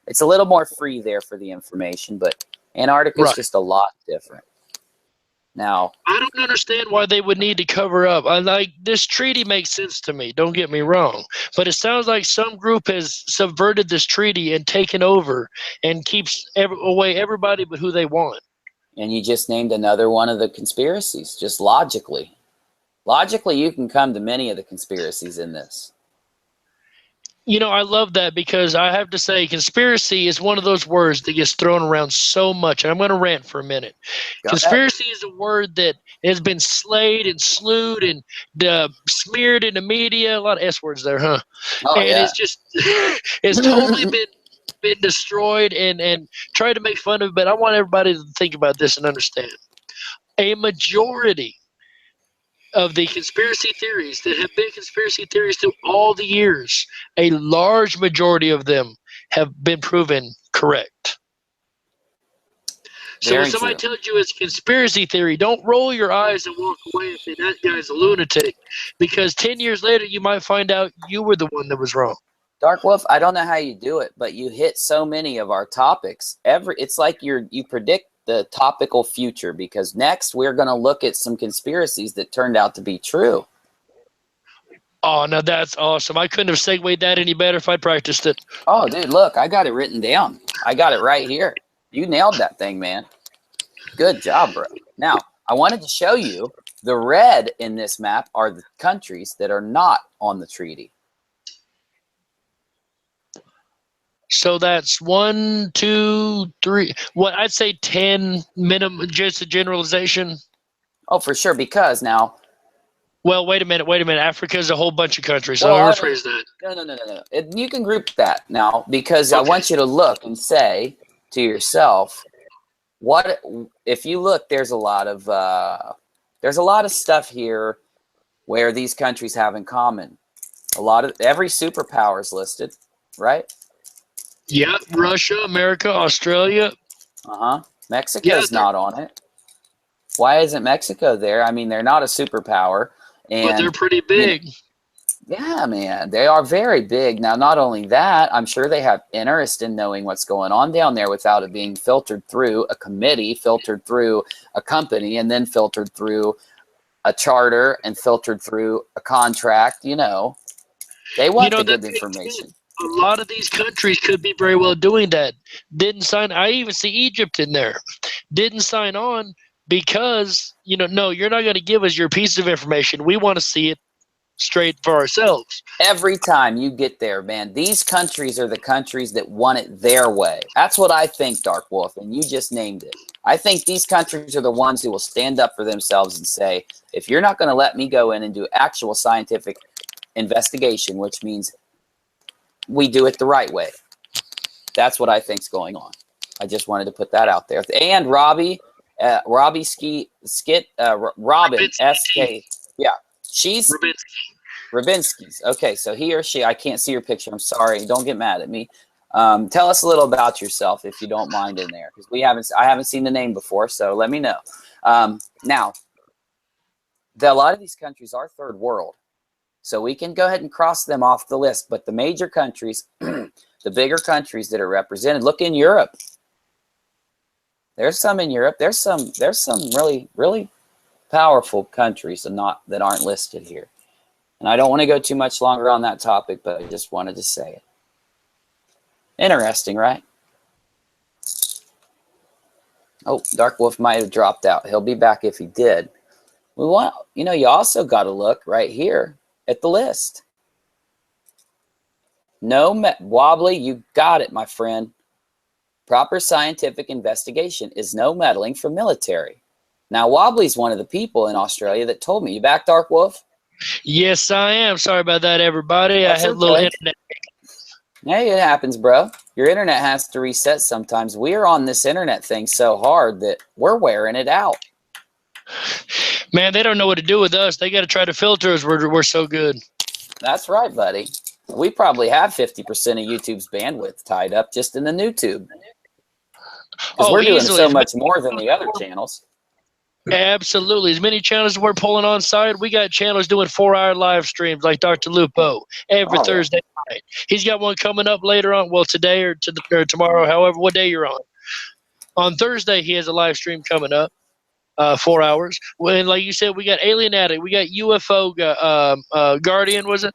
It's a little more free there for the information, but Antarctica is just a lot different. Now, I don't understand why they would need to cover up. This treaty makes sense to me. Don't get me wrong, but it sounds like some group has subverted this treaty and taken over and keeps away everybody but who they want. And you just named another one of the conspiracies. Just logically, you can come to many of the conspiracies in this. You know, I love that because I have to say conspiracy is one of those words that gets thrown around so much. And I'm going to rant for a minute. Go ahead. Conspiracy is a word that has been slayed and slewed and smeared in the media. A lot of S words there, huh? Oh, And yeah. it's just, it's totally been destroyed and tried to make fun of it. But I want everybody to think about this and understand. A majority of the conspiracy theories that have been conspiracy theories through all the years, a large majority of them have been proven correct. So Very when somebody true. tells you it's conspiracy theory, don't roll your eyes and walk away and say that guy's a lunatic, because 10 years later you might find out you were the one that was wrong. Dark Wolf, I don't know how you do it, but you hit so many of our topics. It's like you predict the topical future, because next we're going to look at some conspiracies that turned out to be true. Oh, now that's awesome. I couldn't have segued that any better if I practiced it. Oh, dude, look, I got it written down. I got it right here. You nailed that thing, man. Good job, bro. Now, I wanted to show you the red in this map are the countries that are not on the treaty. So that's 1, 2, 3. What I'd say 10 minimum, just a generalization. Oh, for sure, because now. Well, wait a minute. Africa's a whole bunch of countries. Well, I'll rephrase that. No. You can group that now, because I want you to look and say to yourself, what if you look? There's a lot of stuff here where these countries have in common. Every superpower is listed, right? Yeah, Russia, America, Australia. Mexico's not on it. Why isn't Mexico there? I mean, they're not a superpower, but they're pretty big. Yeah, man, they are very big. Now, not only that, I'm sure they have interest in knowing what's going on down there without it being filtered through a committee, filtered through a company, and then filtered through a charter and filtered through a contract. You know, they want the good information. A lot of these countries could be very well doing that. Didn't sign. I even see Egypt in there. Didn't sign on because, no, you're not going to give us your piece of information. We want to see it straight for ourselves. Every time you get there, man, these countries are the countries that want it their way. That's what I think, Dark Wolf, and you just named it. I think these countries are the ones who will stand up for themselves and say, if you're not going to let me go in and do actual scientific investigation, which means we do it the right way. That's what I think's going on. I just wanted to put that out there. And Robin SK. Yeah, she's Rabinsky's. Okay, so he or she, I can't see your picture. I'm sorry. Don't get mad at me. Tell us a little about yourself, if you don't mind, in there, because I haven't seen the name before. So let me know. Now, a lot of these countries are third world. So we can go ahead and cross them off the list. But the major countries, the bigger countries that are represented, look in Europe. There's some in Europe. There's some really, really powerful countries that aren't listed here. And I don't want to go too much longer on that topic, but I just wanted to say it. Interesting, right? Oh, Dark Wolf might have dropped out. He'll be back if he did. You also got to look right here at the list. Wobbly, you got it, my friend. Proper scientific investigation is no meddling from military. Now, Wobbly's one of the people in Australia that told me. You back, Dark Wolf? Yes, I am. Sorry about that, everybody. That's I had a little internet. Hey, it happens, bro. Your internet has to reset sometimes. We're on this internet thing so hard that we're wearing it out. Man, they don't know what to do with us. They got to try to filter us. We're so good. That's right, buddy. We probably have 50% of YouTube's bandwidth tied up just in the Newtube. Because we're doing so much more than the other channels. Absolutely. As many channels as we're pulling on side, we got channels doing 4-hour live streams like Dr. Lupo every Thursday night. He's got one coming up later on, well, today or tomorrow, however, what day you're on. On Thursday, he has a live stream coming up, 4 hours. When, like you said, we got Alien Addict, we got UFO Guardian, was it?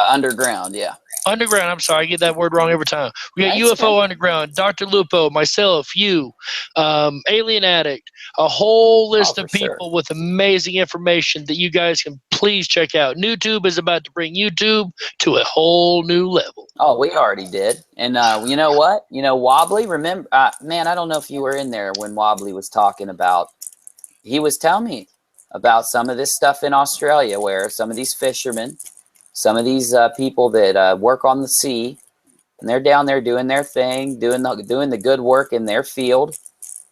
Underground, yeah. Underground, I'm sorry, I get that word wrong every time. We got UFO Underground, Dr. Lupo, myself, you, Alien Addict, a whole list of people with amazing information that you guys can please check out. Newtube is about to bring YouTube to a whole new level. Oh, we already did. And you know what? You know, Wobbly, remember, man, I don't know if you were in there when Wobbly was talking about, he was telling me about some of this stuff in Australia where some of these fishermen, some of these people that work on the sea, and they're down there doing their thing, doing the good work in their field,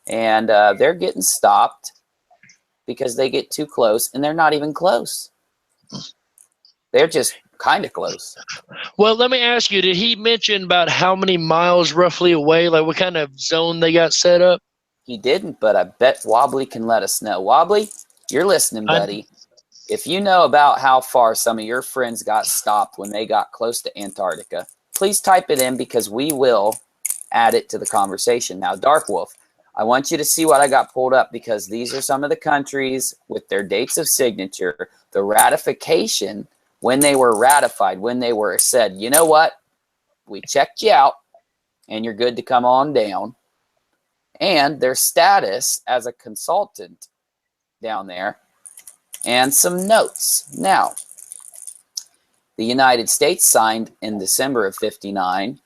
and they're getting stopped because they get too close, and they're not even close. They're just kind of close. Well, let me ask you, did he mention about how many miles roughly away, like what kind of zone they got set up? He didn't, but I bet Wobbly can let us know. Wobbly, you're listening, buddy. If you know about how far some of your friends got stopped when they got close to Antarctica, please type it in because we will add it to the conversation. Now, DarkWolf, I want you to see what I got pulled up because these are some of the countries with their dates of signature, the ratification, when they were ratified, when they were said, you know what, we checked you out and you're good to come on down, and their status as a consultant down there, and some notes. Now, the United States signed in December of '59,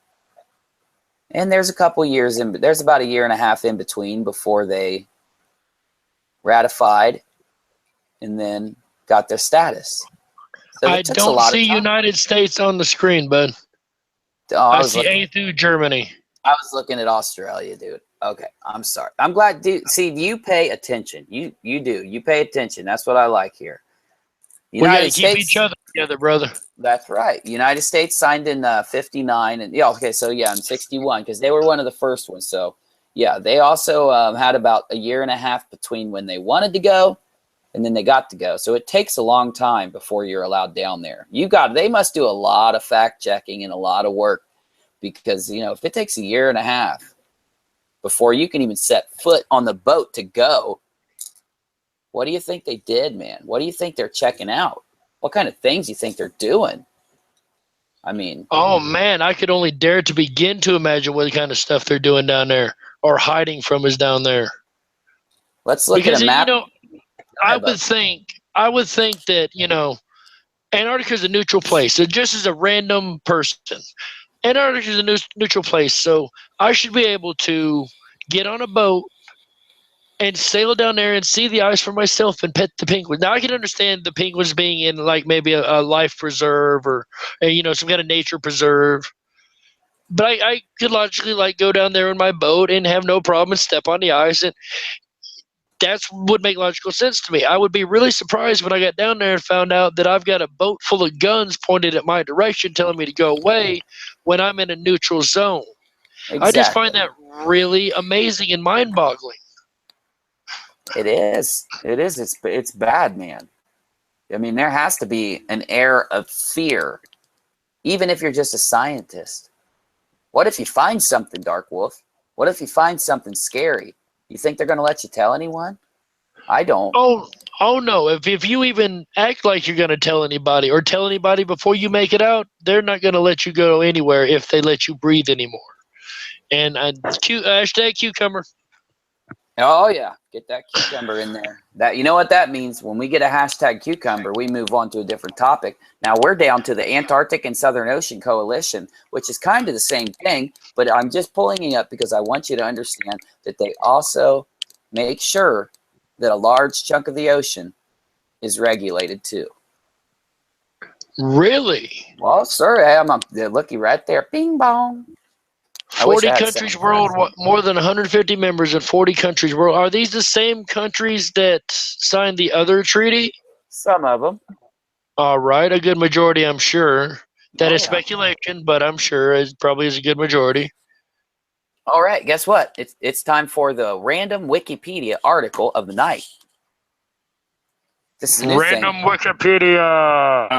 and there's a couple years in, there's about a year and a half in between before they ratified and then got their status. So I don't see United States on the screen, bud. Oh, I see A through Germany. I was looking at Australia, dude. Okay, I'm sorry. I'm glad. See, you pay attention. You do. You pay attention. That's what I like here. We gotta keep each other together, brother. That's right. United States signed in '59, and yeah, okay, so yeah, in '61 because they were one of the first ones. So yeah, they also had about a year and a half between when they wanted to go and then they got to go. So it takes a long time before you're allowed down there. They must do a lot of fact checking and a lot of work because, you know, if it takes a year and a half before you can even set foot on the boat to go, what do you think they did, man? What do you think they're checking out? What kind of things do you think they're doing? I mean, oh man, I could only dare to begin to imagine what kind of stuff they're doing down there or hiding from us down there. Let's look at a map. You know, I would think that, you know, Antarctica is a neutral place. So just as a random person, Antarctica is a neutral place. So I should be able to get on a boat and sail down there and see the ice for myself and pet the penguins. Now I can understand the penguins being in like maybe a life preserve or you know, some kind of nature preserve. But I could logically like go down there in my boat and have no problem and step on the ice, and that would make logical sense to me. I would be really surprised when I got down there and found out that I've got a boat full of guns pointed at my direction telling me to go away when I'm in a neutral zone. Exactly. I just find that really amazing and mind-boggling. It is. It is. It's bad, man. I mean, there has to be an air of fear, even if you're just a scientist. What if you find something, DarkWolf? What if you find something scary? You think they're going to let you tell anyone? I don't. Oh no. If you even act like you're going to tell anybody or tell anybody before you make it out, they're not going to let you go anywhere if they let you breathe anymore. And hashtag cucumber. Oh, yeah. Get that cucumber in there. That, you know what that means? When we get a hashtag cucumber, we move on to a different topic. Now, we're down to the Antarctic and Southern Ocean Coalition, which is kind of the same thing, but I'm just pulling it up because I want you to understand that they also make sure that a large chunk of the ocean is regulated too. Really? Well, sir, I'm looky right there. Bing bong. 40 countries world, more than 150 members in 40 countries world. Are these the same countries that signed the other treaty? Some of them. All right, a good majority, I'm sure. That is speculation, but I'm sure it probably is a good majority. All right, guess what? It's time for the random Wikipedia article of the night. This is a new random thing. Wikipedia.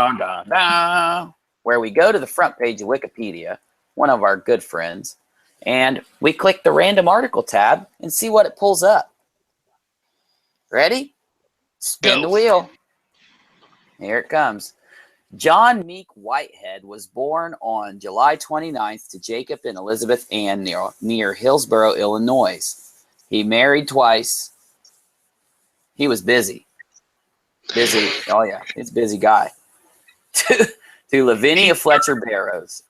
Where we go to the front page of Wikipedia, one of our good friends, and we click the random article tab and see what it pulls up. Ready? Spin the wheel. Here it comes. John Meek Whitehead was born on July 29th to Jacob and Elizabeth Ann near Hillsboro, Illinois. He married twice. He was busy. Busy. Oh yeah, he's a busy guy. To Lavinia Fletcher Barrows.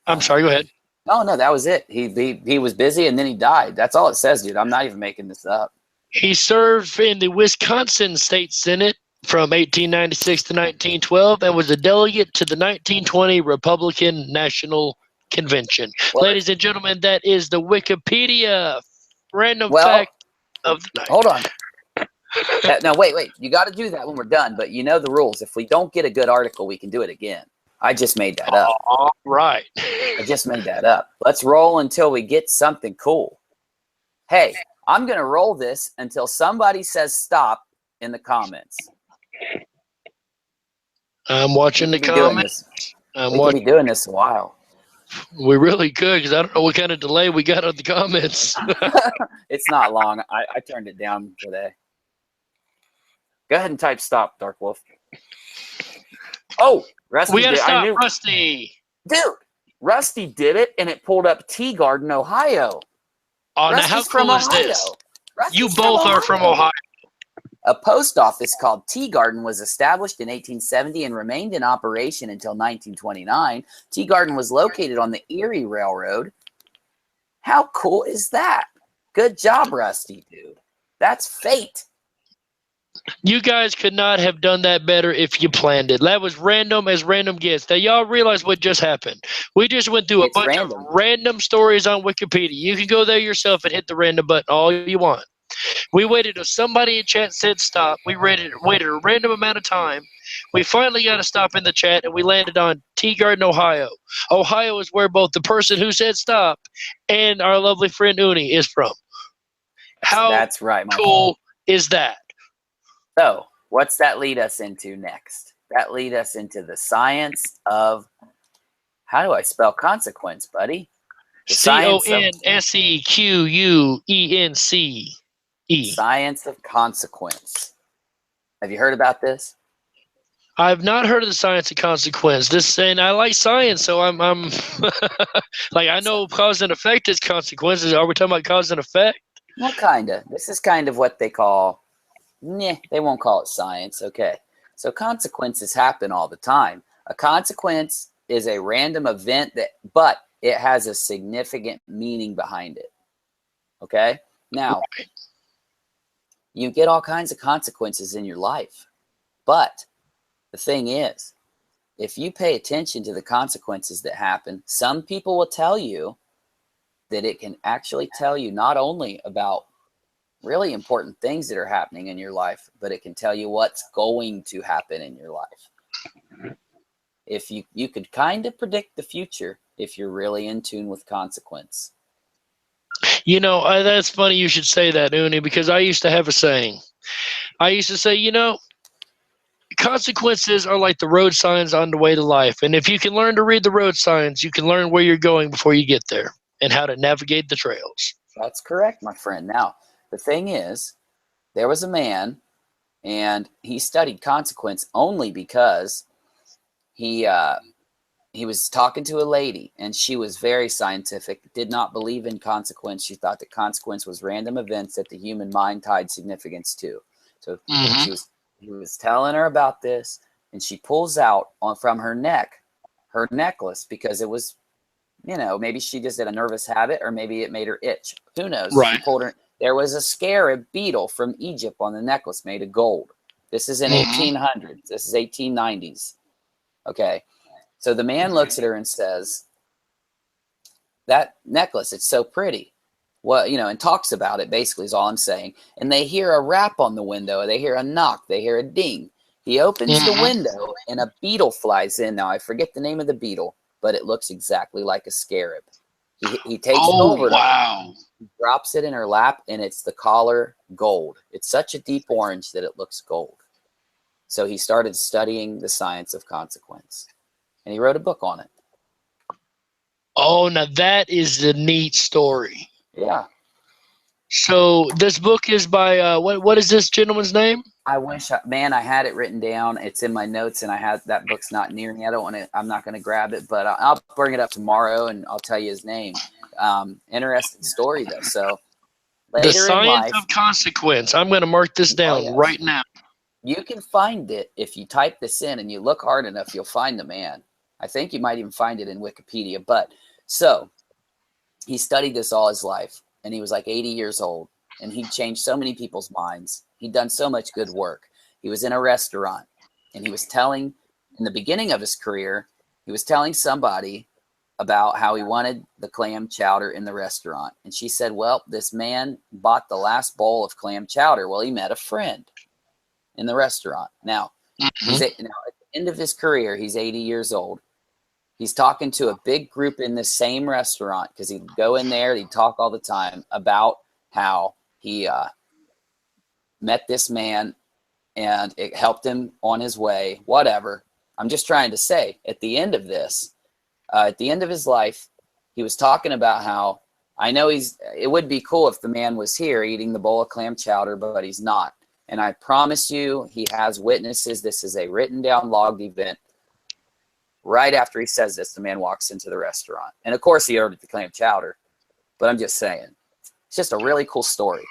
I'm sorry, go ahead. Oh no, that was it. He was busy and then he died. That's all it says, dude. I'm not even making this up. He served in the Wisconsin State Senate from 1896 to 1912 and was a delegate to the 1920 Republican National Convention. Ladies and gentlemen, that is the Wikipedia random fact of the night. Hold on. No, wait. You got to do that when we're done, but you know the rules. If we don't get a good article, we can do it again. I just made that up. All right. I just made that up. Let's roll until we get something cool. Hey, I'm going to roll this until somebody says stop in the comments. I'm watching the comments. We could be doing this a while. We really could, because I don't know what kind of delay we got on the comments. It's not long. I turned it down today. Go ahead and type stop, DarkWolf. Oh, Rusty. We got to stop, Rusty. Dude, Rusty did it, and it pulled up Tea Garden, Ohio. Oh, now how cool is this? You both are from Ohio. A post office called Tea Garden was established in 1870 and remained in operation until 1929. Tea Garden was located on the Erie Railroad. How cool is that? Good job, Rusty, dude. That's fate. You guys could not have done that better if you planned it. That was random as random gets. Now, y'all realize what just happened. We just went through a bunch of random stories on Wikipedia. You can go there yourself and hit the random button all you want. We waited till somebody in chat said stop. We waited a random amount of time. We finally got to stop in the chat, and we landed on Tea Garden, Ohio. Ohio is where both the person who said stop and our lovely friend Uni is from. That's right, my cool is that? So, what's that lead us into next? That lead us into the science of, how do I spell consequence, buddy? CONSEQUENCE. Science of consequence. Have you heard about this? I've not heard of the science of consequence. And I like science, so I'm like, I know cause and effect is consequences. Are we talking about cause and effect? Well, kind of. This is kind of what they call, they won't call it science. Okay. So consequences happen all the time. A consequence is a random event but it has a significant meaning behind it. Okay. Now, you get all kinds of consequences in your life, but the thing is, if you pay attention to the consequences that happen, some people will tell you that it can actually tell you not only about really important things that are happening in your life, but it can tell you what's going to happen in your life. If you could kind of predict the future if you're really in tune with consequence. You know, that's funny you should say that, Uni, because I used to have a saying. I used to say, consequences are like the road signs on the way to life. And if you can learn to read the road signs, you can learn where you're going before you get there and how to navigate the trails. That's correct, my friend. Now, the thing is, there was a man, and he studied consequence only because he was talking to a lady, and she was very scientific, did not believe in consequence. She thought that consequence was random events that the human mind tied significance to. So he was telling her about this, and she pulls out from her neck her necklace because it was, maybe she just did a nervous habit, or maybe it made her itch. Who knows? Right. She pulled her. There was a scarab beetle from Egypt on the necklace made of gold. This is in 1800s. This is 1890s. Okay. So the man looks at her and says, that necklace, it's so pretty. Well, and talks about it, basically, is all I'm saying. And they hear a rap on the window. They hear a knock. They hear a ding. He opens the window, and a beetle flies in. Now, I forget the name of the beetle, but it looks exactly like a scarab. He takes it over. Wow. He drops it in her lap, and it's the collar gold. It's such a deep orange that it looks gold. So he started studying the science of consequence, and he wrote a book on it. Oh, now that is the neat story. Yeah. So this book is by what is this gentleman's name? I wish, I had it written down. It's in my notes, and that book's not near me. I'm not going to grab it, but I'll bring it up tomorrow, and I'll tell you his name. Interesting story, though. So later The Science in life, of Consequence. I'm going to mark this down right now. You can find it if you type this in and you look hard enough. You'll find the man. I think you might even find it in Wikipedia. But so he studied this all his life, and he was like 80 years old, and he changed so many people's minds. He'd done so much good work. He was in a restaurant, and he was telling, in the beginning of his career, he was telling somebody about how he wanted the clam chowder in the restaurant. And she said, well, this man bought the last bowl of clam chowder. Well, he met a friend in the restaurant. Now, now at the end of his career, he's 80 years old. He's talking to a big group in the same restaurant because he'd go in there, he'd talk all the time about how he met this man and it helped him on his way, whatever. I'm just trying to say, at the end of this, at the end of his life, he was talking about how, I know it would be cool if the man was here eating the bowl of clam chowder, but he's not. And I promise you, he has witnesses. This is a written down logged event. Right after he says this, the man walks into the restaurant. And of course he ordered the clam chowder, but I'm just saying, it's just a really cool story.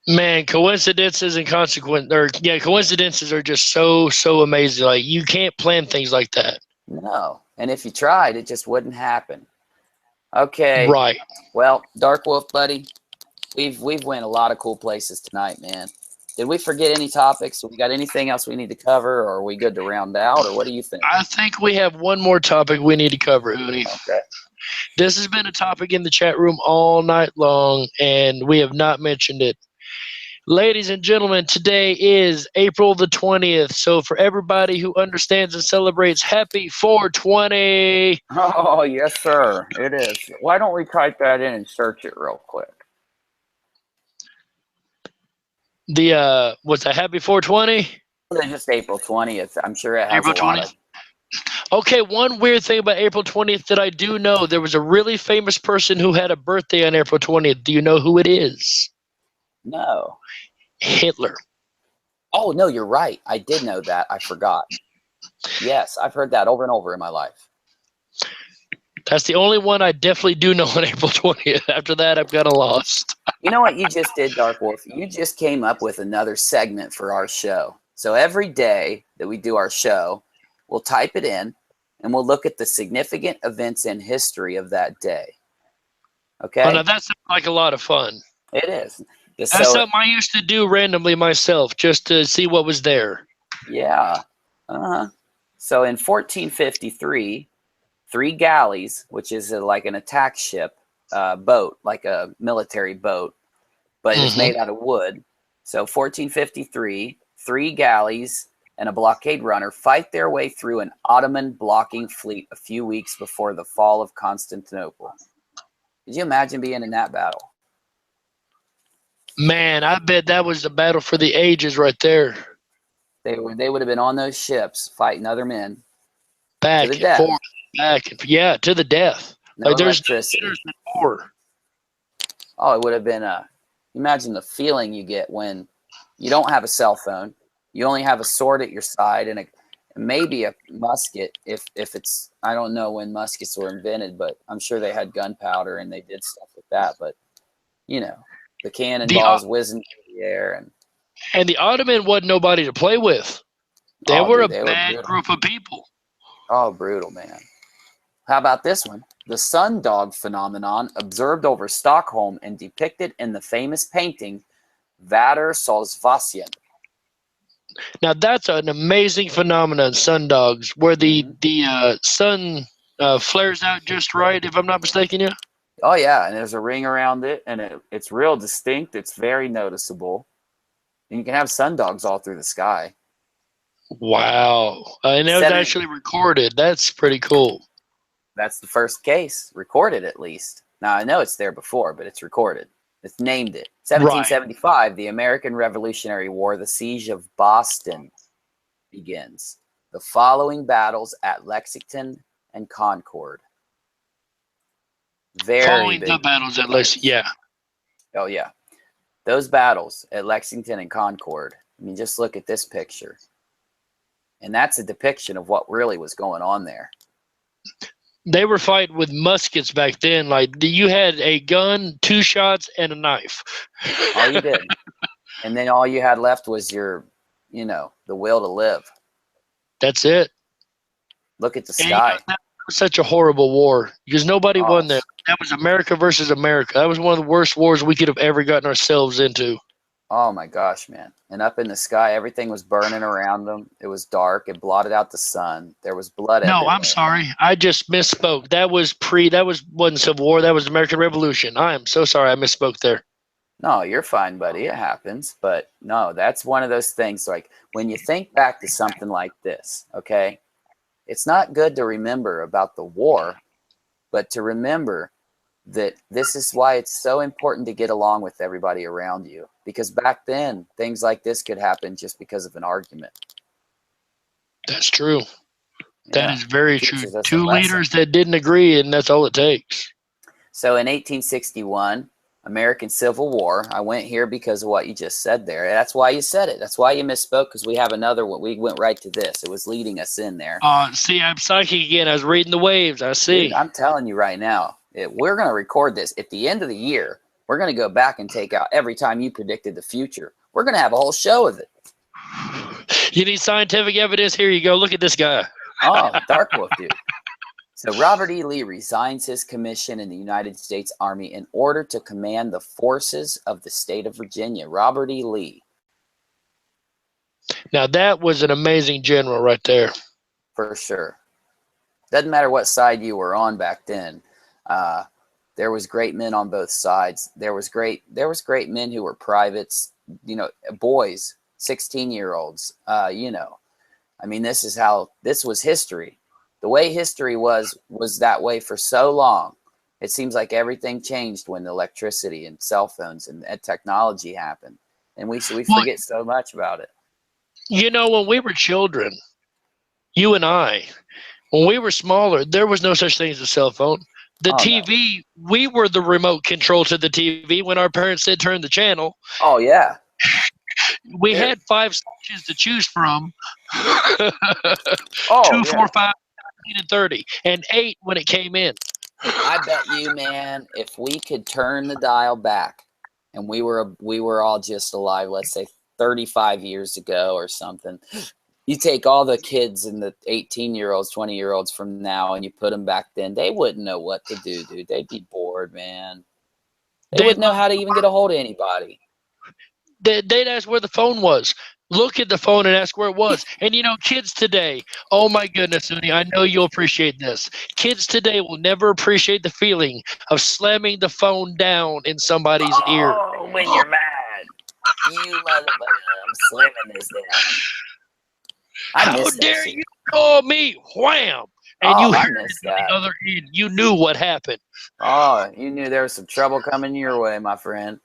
Man, coincidences and coincidences are just so amazing. Like, you can't plan things like that. No. And if you tried, it just wouldn't happen. Okay. Right. Well, Dark Wolf, buddy, we've went a lot of cool places tonight, man. Did we forget any topics? We got anything else we need to cover, or are we good to round out, or what do you think? I think we have one more topic we need to cover, Uni. Okay. This has been a topic in the chat room all night long, and we have not mentioned it. Ladies and gentlemen, today is April the 20th. So for everybody who understands and celebrates, happy 420. Oh, yes, sir. It is. Why don't we type that in and search it real quick? What's that, happy 420? It's just April 20th. I'm sure it has April a lot 20th. Okay, one weird thing about April 20th that I do know, there was a really famous person who had a birthday on April 20th. Do you know who it is? No. Hitler. Oh, no, you're right. I did know that. I forgot. Yes, I've heard that over and over in my life. That's the only one I definitely do know on April 20th. After that, I'm kind of lost. You know what you just did, Dark Wolf? You just came up with another segment for our show. So every day that we do our show, we'll type it in, and we'll look at the significant events in history of that day. Okay? Oh, now that sounds like a lot of fun. It is. That's something I used to do randomly myself, just to see what was there. Yeah. So in 1453, 3 galleys, which is like an attack ship, boat, like a military boat, but it's made out of wood. So 1453, 3 galleys and a blockade runner fight their way through an Ottoman blocking fleet a few weeks before the fall of Constantinople. Could you imagine being in that battle? Man, I bet that was the battle for the ages right there. They would have been on those ships fighting other men. Back and forth, to the death. No like electricity. There's war. Oh, it would have been imagine the feeling you get when you don't have a cell phone. You only have a sword at your side and maybe a musket if it's, I don't know when muskets were invented, but I'm sure they had gunpowder and they did stuff with that. But, you know, the cannonballs whizzing through the air. And the Ottoman wasn't nobody to play with. They were a bad group of people. Oh, brutal, man. How about this one? The sundog phenomenon observed over Stockholm and depicted in the famous painting Vädersolsvassen. Now that's an amazing phenomenon, sundogs, where the sun flares out just right, if I'm not mistaken. Yeah. Oh yeah, and there's a ring around it, and it's real distinct. It's very noticeable, and you can have sundogs all through the sky. Wow, and it was actually recorded. That's pretty cool. That's the first case recorded, at least. Now I know it's there before, but it's recorded. It's named it. 1775, the American Revolutionary War, the Siege of Boston begins. The following battles at Lexington and Concord. Following the battles at Lexington, yeah. Oh, yeah. Those battles at Lexington and Concord. I mean, just look at this picture. And that's a depiction of what really was going on there. They were fighting with muskets back then. Like, you had a gun, 2 shots, and a knife. All you did. And then all you had left was your you know, the will to live. That's it. Look at the And sky. that was such a horrible war because nobody Oh, won that. That was America versus America. That was one of the worst wars we could have ever gotten ourselves into. oh my gosh, man. And up in the sky, everything was burning around them. It was dark. It blotted out the sun. There was blood No, everywhere. I'm sorry. I just misspoke. That wasn't Civil War. That was American Revolution. I am so sorry I misspoke there. No, you're fine, buddy. It happens. But no, that's one of those things. Like when you think back to something like this, okay, it's not good to remember about the war, but to remember that this is why it's so important to get along with everybody around you. Because back then, things like this could happen just because of an argument. That's true. That Yeah. is very Teaches true. us a Two lesson. leaders that didn't agree, and that's all it takes. So in 1861, American Civil War. I went here because of what you just said there. That's why you said it. That's why you misspoke, because we have another one. We went right to this. It was leading us in there. See, I'm psychic again. I was reading the waves. I see. Dude, I'm telling you right now, we're going to record this. At the end of the year, we're going to go back and take out every time you predicted the future. We're going to have a whole show of it. You need scientific evidence? Here you go. Look at this guy. Oh, DarkWolf, dude. So Robert E. Lee resigns his commission in the United States Army in order to command the forces of the state of Virginia. Robert E. Lee. Now, that was an amazing general right there. For sure. Doesn't matter what side you were on back then. There was great men on both sides. There was great men who were privates, you know, boys, 16-year-olds, you know. I mean, this was history. The way history was that way for so long. It seems like everything changed when electricity and cell phones and technology happened. And we forget so much about it. You know, when we were children, you and I, when we were smaller, there was no such thing as a cell phone. The TV, no. We were the remote control to the TV when our parents said turn the channel. Oh, yeah. We had 5 switches to choose from. 2, 4, 5, 17, and 30, and 8 when it came in. I bet you, man, if we could turn the dial back and we were all just alive, let's say 35 years ago or something, you take all the kids and the 18-year-olds, 20-year-olds from now and you put them back then, they wouldn't know what to do, dude. They'd be bored, man. They wouldn't know how to even get a hold of anybody. They'd ask where the phone was. Look at the phone and ask where it was. And, you know, kids today, oh, my goodness, Uni, I know you'll appreciate this. Kids today will never appreciate the feeling of slamming the phone down in somebody's ear. Oh, when you're mad. You motherfucker, I'm slamming this down. How dare you call me? Wham! And you heard it on the other end. You knew what happened. Oh, you knew there was some trouble coming your way, my friend.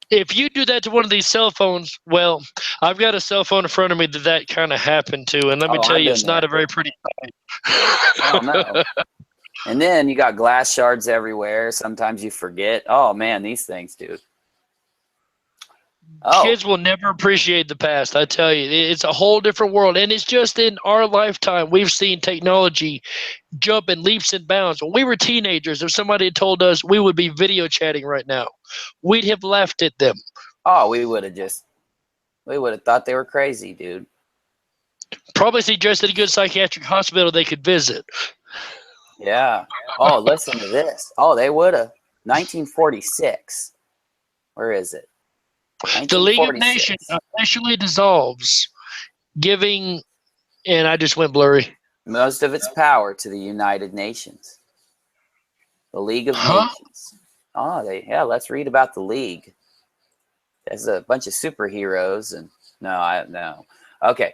If you do that to one of these cell phones, well, I've got a cell phone in front of me that kind of happened to, and let me tell you, it's not a very pretty sight. Oh, no. And then you got glass shards everywhere. Sometimes you forget. Oh, man, these things, dude. Oh. Kids will never appreciate the past, I tell you. It's a whole different world, and it's just in our lifetime we've seen technology jump in leaps and bounds. When we were teenagers, if somebody had told us we would be video chatting right now, we'd have laughed at them. Oh, we would have thought they were crazy, dude. Probably suggested a good psychiatric hospital they could visit. Yeah. Oh, listen to this. Oh, they would have. 1946. Where is it? The League of Nations officially dissolves, giving, and I just went blurry, most of its power to the United Nations. The League of Nations. Oh, let's read about the League. There's a bunch of superheroes and no. Okay.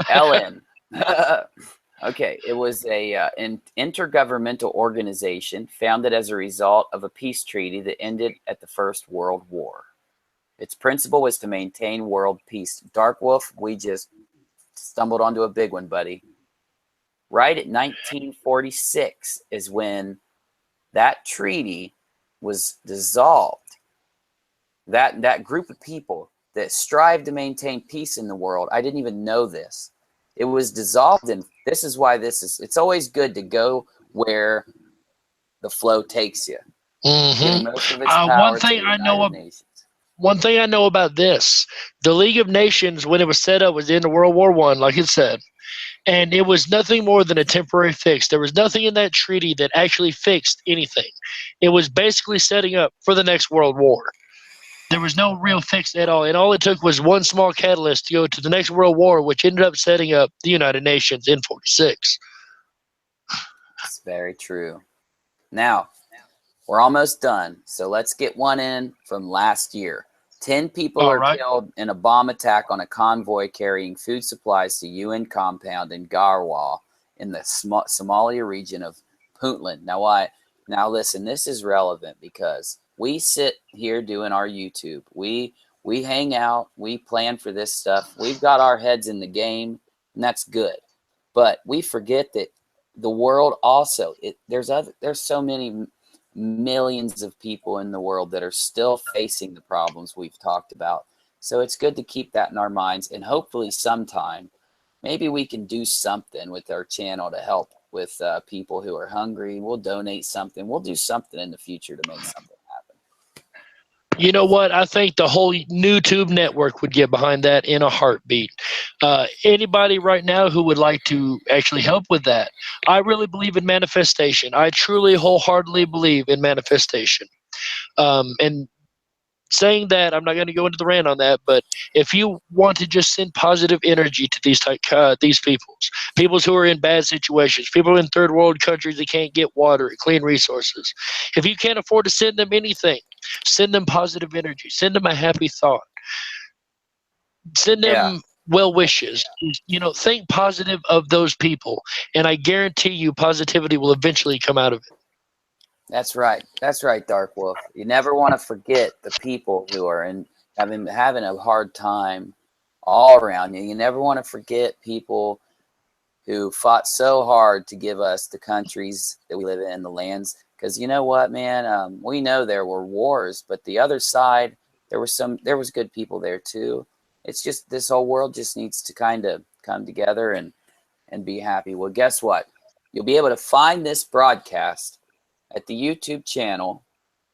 LN. Okay, it was an intergovernmental organization founded as a result of a peace treaty that ended at the First World War. Its principle was to maintain world peace. DarkWolf, we just stumbled onto a big one, buddy. Right at 1946 is when that treaty was dissolved. That group of people that strive to maintain peace in the world, I didn't even know this. It was dissolved, and this is why it's always good to go where the flow takes you. Mm-hmm. Most of its power one thing I know nations. one thing I know about this, the League of Nations, when it was set up, was in World War I, like it said. And it was nothing more than a temporary fix. There was nothing in that treaty that actually fixed anything. It was basically setting up for the next World War. There was no real fix at all. And all it took was one small catalyst to go to the next World War, which ended up setting up the United Nations in 46. It's very true. Now, we're almost done. So let's get one in from last year. 10 people are killed in a bomb attack on a convoy carrying food supplies to UN compound in Garwa in the Somalia region of Puntland. Now listen, this is relevant because we sit here doing our YouTube. We hang out. We plan for this stuff. We've got our heads in the game, and that's good. But we forget that the world also, there's so many millions of people in the world that are still facing the problems we've talked about. So it's good to keep that in our minds, and hopefully sometime maybe we can do something with our channel to help with people who are hungry. We'll donate something. We'll do something in the future to make something happen. You know what? I think the whole Newtube Network would get behind that in a heartbeat. Anybody right now who would like to actually help with that, I really believe in manifestation. I truly, wholeheartedly believe in manifestation. And saying that, I'm not going to go into the rant on that, but if you want to just send positive energy to these peoples who are in bad situations, people in third world countries that can't get water and clean resources, if you can't afford to send them anything, send them positive energy, send them a happy thought, send them well wishes. Think positive of those people, and I guarantee you positivity will eventually come out of it. That's right. That's right, Dark Wolf. You never want to forget the people who are having a hard time all around you. You never want to forget people who fought so hard to give us the countries that we live in, the lands. Because you know what, man? We know there were wars, but the other side, there was good people there too. It's just this whole world just needs to kind of come together and be happy. Well, guess what? You'll be able to find this broadcast at the YouTube channel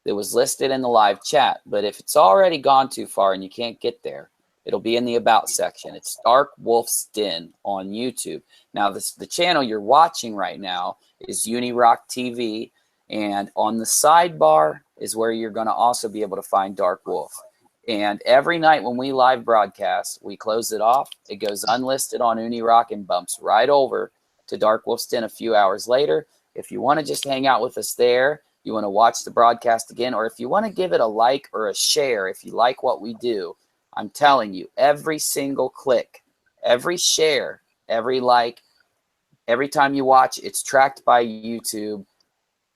that was listed in the live chat. But if it's already gone too far and you can't get there, it'll be in the About section. It's DarkWolf'S Den on YouTube. Now, the channel you're watching right now is UniRock TV, and on the sidebar is where you're going to also be able to find Dark Wolf. And every night when we live broadcast, we close it off. It goes unlisted on UniRock and bumps right over to DarkWolf'S Den a few hours later. If you want to just hang out with us there, you want to watch the broadcast again, or if you want to give it a like or a share, if you like what we do, I'm telling you, every single click, every share, every like, every time you watch, it's tracked by YouTube,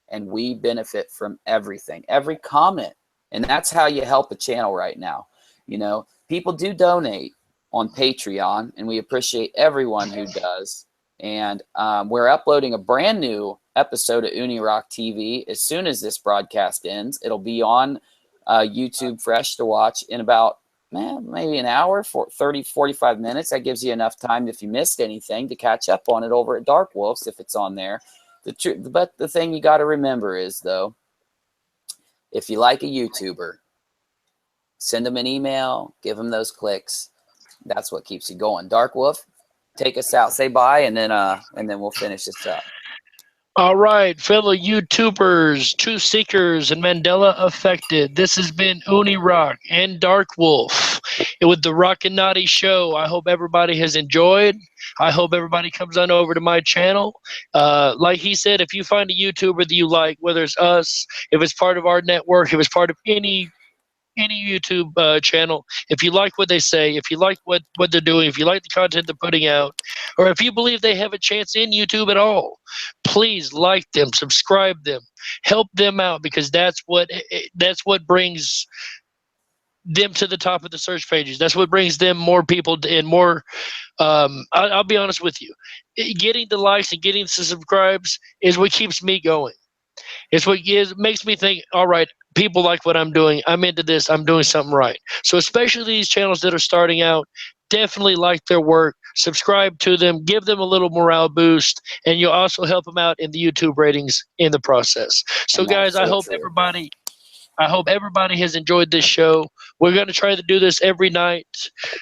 and we benefit from everything, every comment. And that's how you help a channel right now. People do donate on Patreon, and we appreciate everyone who does. And we're uploading a brand new episode of UniRock TV as soon as this broadcast ends. It'll be on YouTube fresh to watch in about maybe an hour, 45 minutes. That gives you enough time if you missed anything to catch up on it over at DarkWolf'S if it's on there. But the thing you got to remember is, though, if you like a YouTuber, send them an email, give them those clicks. That's what keeps you going. Dark Wolf, take us out, say bye, and then we'll finish this up. All right, fellow YouTubers, Truth Seekers, and Mandela Affected. This has been UniRock and DarkWolf with the Rockinati show. I hope everybody has enjoyed. I hope everybody comes on over to my channel. Like he said, if you find a YouTuber that you like, whether it's us, if it's part of our network, if it's part of any YouTube channel, if you like what they say, if you like what they're doing, if you like the content they're putting out, or if you believe they have a chance in YouTube at all, please like them, subscribe them, help them out, because that's what brings them to the top of the search pages. That's what brings them more people and more. I'll be honest with you, getting the likes and getting the subscribes is what keeps me going. It's what makes me think, all right, people like what I'm doing. I'm into this. I'm doing something right. So especially these channels that are starting out, definitely like their work. Subscribe to them. Give them a little morale boost. And you'll also help them out in the YouTube ratings in the process. So, guys, I hope everybody has enjoyed this show. We're going to try to do this every night.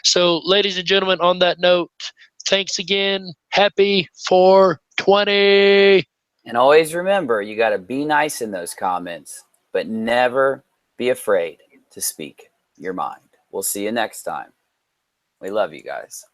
So, ladies and gentlemen, on that note, thanks again. Happy 420. And always remember, you got to be nice in those comments, but never be afraid to speak your mind. We'll see you next time. We love you guys.